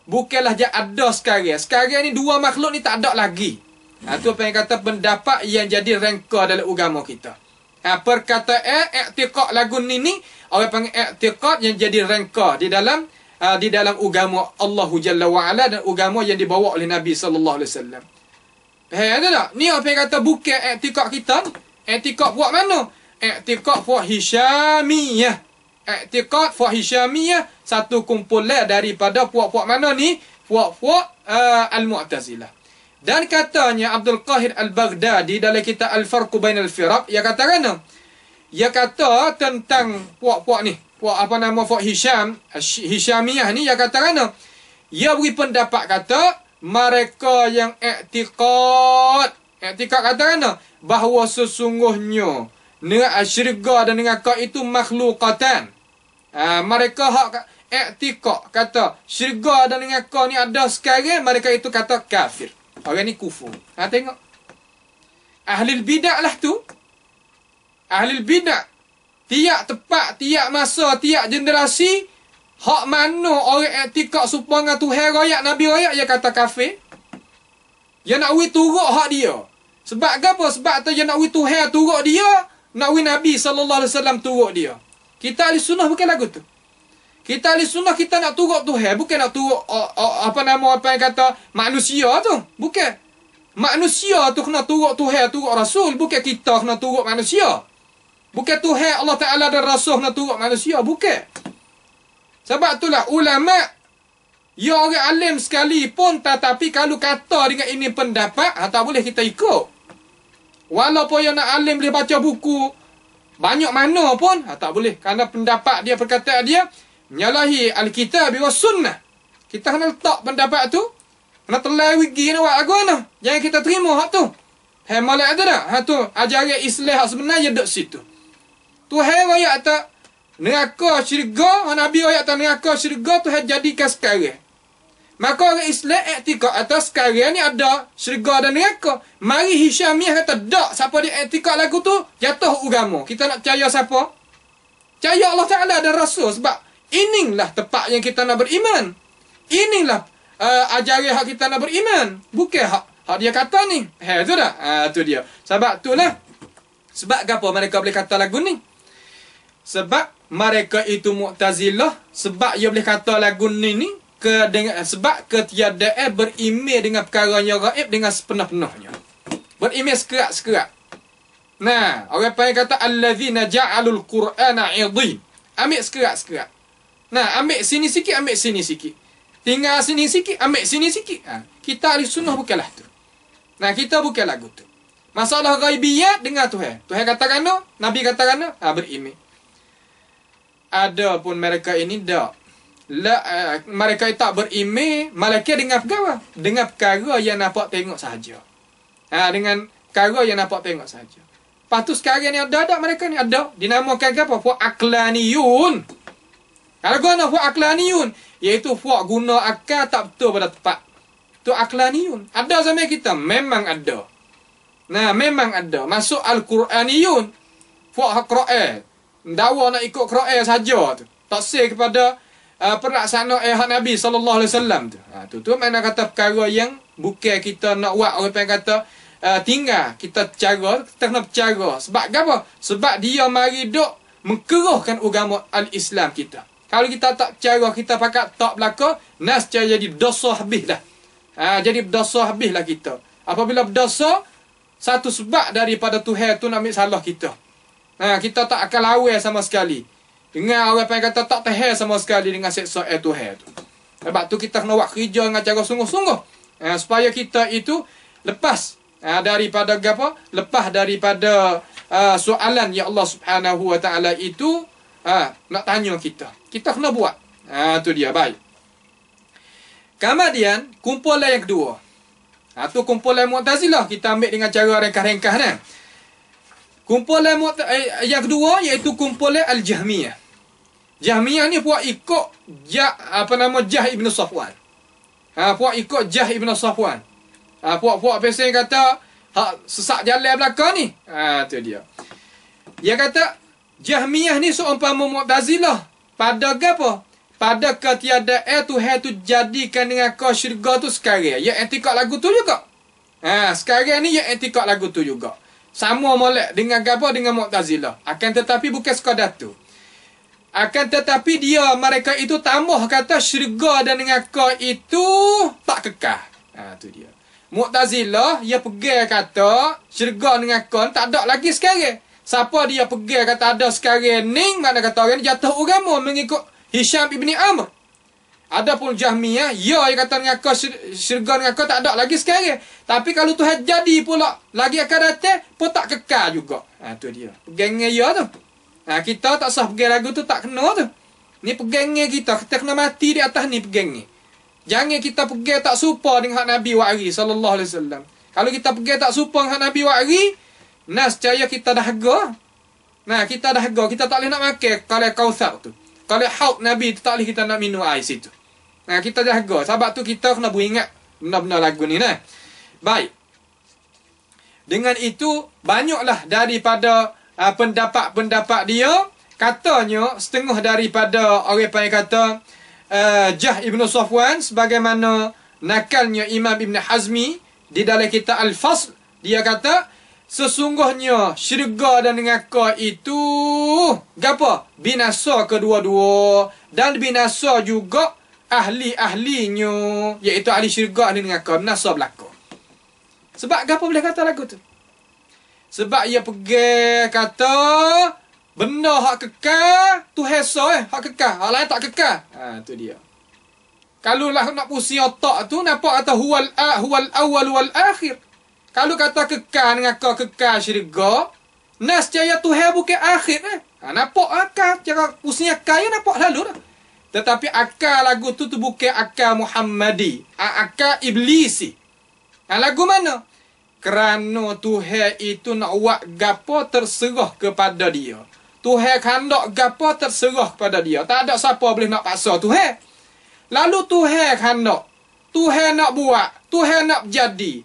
bukanlah ada sekarang. Sekarang ni dua makhluk ni tak ada lagi. Itu apa yang kata pendapat yang jadi rangka dalam agama kita. Perkataan i'tiqad lagu ni orang panggil i'tiqad yang jadi rangka di dalam agama Allah Jalla wa Ala dan agama yang dibawa oleh Nabi sallallahu alaihi wasallam. Ada tak? Ni apa yang kata bukan i'tiqad kita ni. I'tiqad buat mana? I'tiqad fuh Hisyamiyah. I'tiqad fuh Hisyamiyah satu kumpulan daripada puak-puak mana ni? Puak-puak Al-Mu'tazilah. Dan katanya Abdul Qahir Al-Baghdadi dalam kitab Al-Farqu Bainal Firaq, ia kata tentang puak-puak ni, puak apa nama puak Hisyamiyah ni, ia kata ia beri pendapat kata mereka yang i'tiqad kata bahawa sesungguhnya syurga dan neraka itu makhlukatan. Mereka hak i'tiqad kata syurga dan neraka ni ada sekarang, mereka itu kata kafir. Orang ni kufur. Tengok. Ahlul bidah lah tu. Ahlul bidah. Tiap tempat, tiap masa, tiap generasi, hak mana orang i'tiqad supaya Tuhan royak, Nabi royak, dia kata kafir. Dia nak wi turut hak dia. Sebab apa? Sebab tu dia nak wi Tuhan turut dia, nak wi Nabi sallallahu alaihi wasallam turut dia. Kita ahli sunnah bukan lagu tu. Kita ahli sunnah kita nak turut Tuhan, bukan nak turut apa yang kata manusia tu. Bukan. Manusia tu kena turut Tuhan, turut Rasul, bukan kita kena turut manusia. Bukan Tuhan Allah Taala dan Rasul kena turut manusia, bukan. Sebab itulah ulama ya orang alim sekalipun, tetapi kalau kata dengan ini pendapat, tak boleh kita ikut. Walaupun yang nak alim boleh baca buku banyak mana pun, tak boleh. Kerana pendapat dia, perkataan dia menyalahi Alkitab wa Sunnah. Kita kena letak pendapat tu, kena telai wigi ni buat agama. Jangan kita terima hak tu. Malak ada tak? Tu ajaran Islam hak sebenarnya duduk situ. Tuhan royak tak neraka syurga, Nabi royak tak neraka syurga, Tuhan jadikan sekarang. Maka orang Islam i'tiqad atas sekarang ni ada syurga dan neraka. Mari Hisyamiyah kata tak, siapa dia i'tiqad lagu tu jatuh agama. Kita nak percaya siapa? Percaya Allah Taala dan Rasul. Sebab inilah tempat yang kita nak beriman. Inilah ajaran hak kita nak beriman. Bukan hak dia kata ni. Tu dah. Tu dia. Sebab itulah. Sebab apa mereka boleh kata lagu ni? Sebab mereka itu Mu'tazilah. Sebab dia boleh kata lagu ni sebab ketiadaan berimej dengan perkara yang gaib dengan sepenuh-penuhnya. Berimej sekerat-sekerat. Nah, orang panggil kata allazina ja'alul Qur'ana 'idhin. Ambil sekerat-sekerat. Nah, ambil sini sikit, ambil sini sikit. Tinggal sini sikit, ambil sini sikit. Kita ahli sunnah bukanlah tu. Nah, kita bukan lagu tu. Masalah ghaibiyat dengan Tuhan. Tuhan katakan no, Nabi katakan no, berimej. Ada pun mereka ini tak. Mereka tak berimej, malaikat dengan perkara. Dengan perkara yang nampak tengok sahaja. Dengan perkara yang nampak tengok sahaja. Lepas tu sekarang ni ada tak mereka ni? Ada. Dinamakan apa? Fuak aqlaniyun. Kalau guna fuak aqlaniyun, iaitu fuak guna akal tak betul pada tempat. Tu aqlaniyun. Ada zaman kita? Memang ada. Nah, memang ada. Masuk Al-Quraniyun. Fuak Quran. Dawa nak ikut Quran saja tu. Tak say kepada pelaksanaan hak Nabi sallallahu alaihi wasallam tu. Tu mana kata perkara yang bukan kita nak buat, orang yang kata tinggal kita cara, kita kena bercara. Sebab apa? Sebab dia mari duk mengkeruhkan agama al-Islam kita. Kalau kita tak cara, kita pakat tak belaka, nascaya jadi dosa habis dah. Jadi berdosa habis lah kita. Apabila berdosa, satu sebab daripada Tuhan tu nak ambil salah kita. Kita tak akan lawan sama sekali. Dengan orang yang kata tak tahan sama sekali dengan seksa Tuhan tu. Sebab tu kita kena buat kerja dengan cara sungguh-sungguh. Supaya kita itu lepas daripada apa? Lepas daripada soalan yang Allah Subhanahu Wa Taala itu nak tanya kita. Kita kena buat. Tu dia. Baik. Kemudian kumpulan yang kedua. Tu kumpulan Mu'tazilah. Kita ambil dengan cara ringkas-ringkas ni. Kumpulan yang kedua iaitu kumpulan Al-Jahmiyah. Jahmiyah ni puak ikut Jah Ibn Safwan. Puak ikut Jah Ibn Safwan. Puak-puak pesan kata sesak jalan belakang ni. Tu dia. Dia kata Jahmiyah ni seumpama Mu'tazilah. Pada apa? Pada ketiadaan Tuhan tu jadikan dengan kau syurga tu sekarang. Ya etikad lagu tu juga. Sekarang ni ya etikad lagu tu juga. Sama molek dengan apa? Dengan Mu'tazilah. Akan tetapi bukan sekadar tu. Akan tetapi mereka itu tambah kata syurga dan neraka itu tak kekal. Tu dia. Mu'tazilah dia pegang kata syurga dan neraka tak ada lagi sekarang. Siapa dia pegang kata ada sekarang ni, mana kata orang jatuh agama mengikut Hisham ibni Amr. Adapun Jahmiyah, dia kata neraka syurga dan neraka tak ada lagi sekarang. Tapi kalau Tuhan jadi pula lagi akan datang pun tak kekal juga. Tu dia. Pegangnya dia tu. Kita tak sah pegang lagu tu tak kena tu. Ni pegangnya kita kena mati di atas ni pegangnya. Jangan kita pegang tak serupa dengan hak Nabi wa'ari sallallahu alaihi wasallam. Kalau kita pegang tak serupa dengan hak Nabi wa'ari, nescaya kita dahaga. Kita dahaga, kita tak boleh nak makan kalau Kautsar tu. Kalau haud Nabi tu tak boleh kita nak minum air situ. Kita dahaga. Sebab tu kita kena beringat benda-benda lagu ni nah. Baik. Dengan itu banyaklah daripada pendapat-pendapat dia, katanya setengah daripada orang yang kata Jah Ibn Safwan, sebagaimana nakalnya Imam Ibn Hazmi di dalam kitab Al-Fasl, dia kata sesungguhnya syurga dan neraka itu apa? Binasa kedua-dua, dan binasa juga ahli-ahlinya, iaitu ahli syurga dan neraka, binasa belaka. Sebab apa boleh kata lagu tu? Sebab ia pegang kata benda hak kekal tu hesa hak kekal, hak lain tak kekal. Tu dia. Kalau lah nak pusing otak tu nampak kata huwal awwal wal akhir. Kalau kata kekal dengan kekal syurga, nescaya Tuhan bukan akhir nampak akal, cara pusing akal ya nampak lalu dah. Tetapi akal lagu tu bukan akal Muhammadi, akal iblisi. Lagu mana? Kerana Tuhan itu nak buat gapo terserah kepada dia. Tuhan kandak gapo terserah kepada dia. Tak ada siapa boleh nak paksa Tuhan. Lalu Tuhan kandak, Tuhan nak buat, Tuhan nak jadi.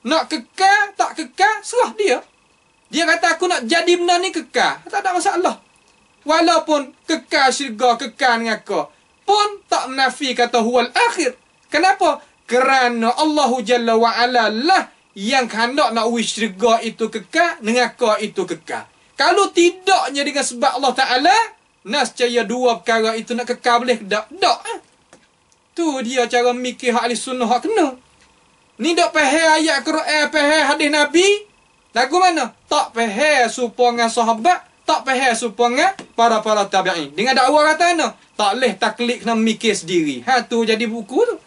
Nak kekal, tak kekal, serah dia. Dia kata aku nak jadi benda ni kekal. Tak ada masalah. Walaupun kekal syurga, kekal neraka, pun tak menafi kata huwal akhir. Kenapa? Kerana Allahu Jalla wa'ala lah yang hendak nak wish syurga itu kekal, neraka itu kekal. Kalau tidaknya dengan sebab Allah Ta'ala, nescaya dua perkara itu nak kekal boleh tak? Tak. Tu dia cara mikir hak ahli sunnah hak kena. Ni tak faham ayat Quran, faham hadis Nabi. Lagu mana? Tak faham supaya dengan sahabat, tak faham supaya dengan para tabi'in. Dengan dakwa kata mana? Tak boleh taklid, kena mikir sendiri. Tu jadi buku tu.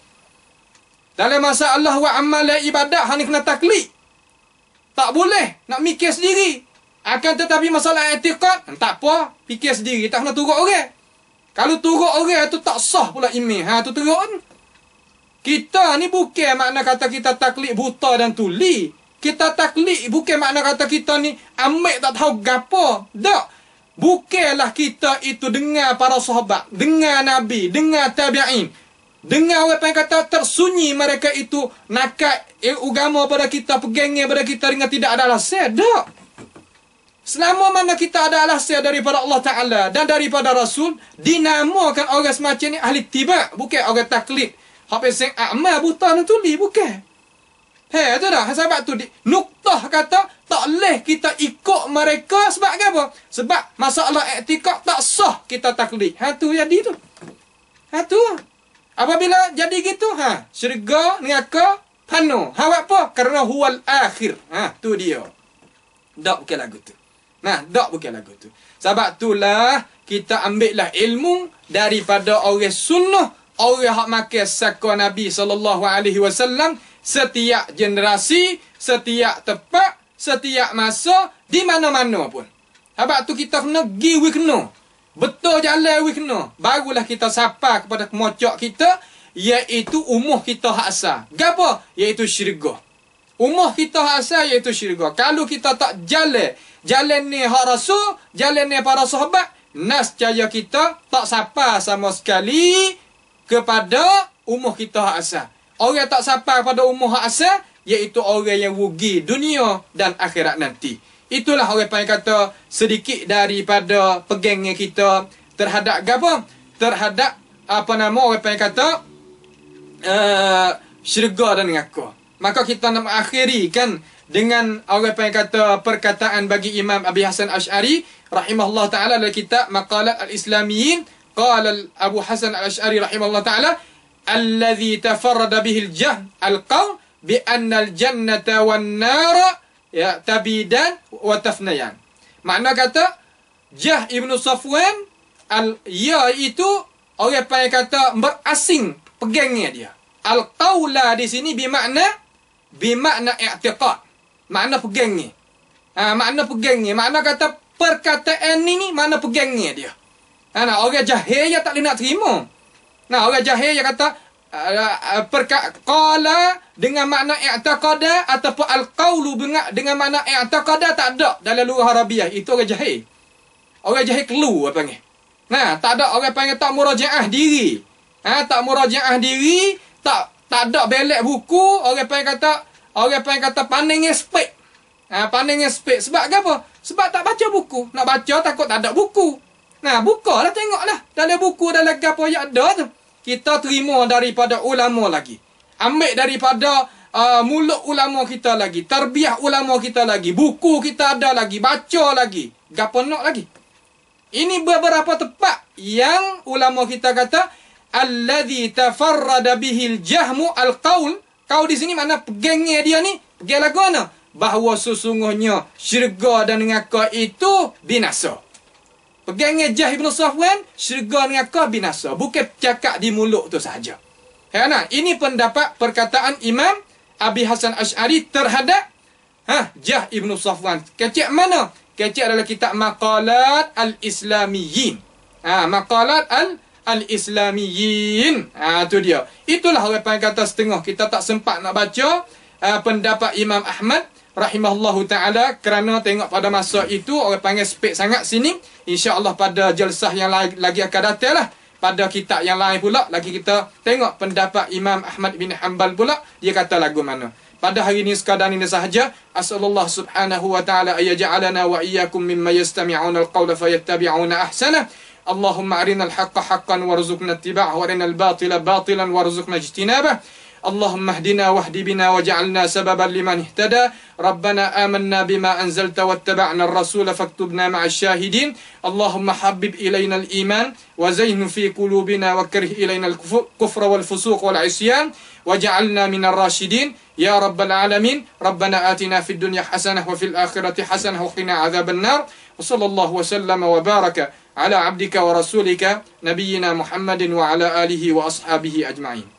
Dalam masalah wa amal ibadat, hanya kena taklid. Tak boleh nak mikir sendiri. Akan tetapi masalah i'tiqad, tak apa, fikir sendiri, tak kena turut orang. Kalau turut orang tu tak sah pula iman. Tu turut. Kita ni bukan makna kata kita taklid buta dan tuli. Kita taklid bukan makna kata kita ni ambil tak tahu gapo. Tak. Bukanlah kita itu dengar para sahabat, dengar Nabi, dengar tabi'in. Dengar orang yang kata tersunyi mereka itu nakat agama pada kita, pegangnya pada kita dengan tidak ada alasan. Tak. Selama mana kita ada alasan daripada Allah Ta'ala dan daripada Rasul, dinamakan orang semacam ni ahli tiba', bukan orang taklid. Hak peseng amal buta dan tuli, bukan. Tu dah. Sebab tu nuktah kata tak boleh kita ikut mereka sebab apa? Sebab masalah i'tiqad tak sah kita taklid. Tu jadi tu. Tu. Apabila jadi gitu, syurga, neraka, penuh. Apa? Kerana huwal akhir. Tu dia. Tak bukan lagu tu. Tak bukan lagu tu. Sebab itulah kita ambillah ilmu daripada orang sunnah, orang hak makan saka Nabi SAW, setiap generasi, setiap tempat, setiap masa, di mana-mana pun. Sebab tu kita kena pergi we kena. Betul jalan we kena. Barulah kita sapa kepada kemocok kita, iaitu umuh kita hak asal. Gapa? Iaitu syurga. Umuh kita hak asal iaitu syurga. Kalau kita tak jalan ni hak Rasul, jalan ni para sahabat, nascaya kita tak sapa sama sekali kepada umuh kita hak asal. Orang tak sapa pada umuh hak asal, iaitu orang yang rugi dunia dan akhirat nanti. Itulah orang panggil kata sedikit daripada pegangnya kita terhadap apa? Terhadap orang panggil kata syurga dan neraka. Maka kita nak mengakhiri kan dengan orang panggil kata perkataan bagi Imam Abi Hasan Asy'ari rahimahullah taala dalam kitab Maqalat al-Islamiyyin. Qala Abu Hasan al-Asy'ari rahimahullah taala alladhi tafarrada bihi al-jahm al-qawl bi anna al-jannata wan-nara ya tabidan wa tafnayan. Makna kata Jah Ibn Safwan iaitu orang panggil kata berasing pegangnya dia. Al-qawla di sini bermakna i'tiqad. Makna pegangnya. Makna pegangnya. Makna kata perkataan ni makna pegangnya dia. Orang jahil yang tak boleh nak terima. Orang jahil yang kata qala dengan makna i'taqada ataupun al-qawlu dengan makna i'taqada tak ada dalam lughah Arabiah. Itu orang jahil. Orang jahil kelu apa panggil. Tak ada orang panggil tak murajaah diri. Tak murajaah diri, tak ada belek buku, orang panggil kata pandang spek. Pandang spek sebab apa? Sebab tak baca buku. Nak baca takut tak ada buku. Bukalah tengoklah dalam buku dalam apa yang ada tu. Kita terima daripada ulama lagi. Ambil daripada mulut ulama kita lagi. Tarbiyah ulama kita lagi. Buku kita ada lagi. Baca lagi. Gapo nak lagi. Ini beberapa tempat yang ulama kita kata alladhi tafarrada bihil jahmu al-qaul. Kau di sini mana pegangnya dia ni? Pegang lagu mana? Bahawa sesungguhnya syurga dan neraka itu binasa. Pegangnya Jah Ibn Safwan, syurga neraka binasa. Bukan cakap di mulut tu sahaja. Ini pendapat perkataan Imam Abi Hasan Asy'ari terhadap Jah Ibn Safwan. Kecek mana? Kecek adalah kitab Maqalat al-Islamiyyin. Maqalat al-Islamiyyin. Itu dia. Itulah orang panggil kata setengah. Kita tak sempat nak baca pendapat Imam Ahmad rahimahullahu ta'ala kerana tengok pada masa itu orang panggil spek sangat sini. InsyaAllah pada jalsah yang lagi akan datang lah. Pada kitab yang lain pula lagi kita tengok pendapat Imam Ahmad bin Hanbal pula. Dia kata lagu mana. Pada hari ini sekadar ini sahaja. Asallallahu subhanahu wa ta'ala ayaja'alana wa iyyakum mimma yastami'una al-qawla fayattabi'una ahsana. Allahumma arina al-haqqa haqqan warzuqna ittiba'ah wa arina al-batila batilan warzuqna ijtinabah. اللهم اهدنا واهد بنا وجعلنا سببا لمن اهتدى ربنا آمنا بما أنزلت واتبعنا الرسول فاكتبنا مع الشاهدين اللهم حبب إلينا الإيمان وزين في قلوبنا وكره إلينا الكفر والفسوق والعصيان وجعلنا من الراشدين يا رب العالمين ربنا آتنا في الدنيا حسنة وفي الآخرة حسنة وقنا عذاب النار وصلى الله وسلم وبارك على عبدك ورسولك نبينا محمد وعلى آله وأصحابه أجمعين.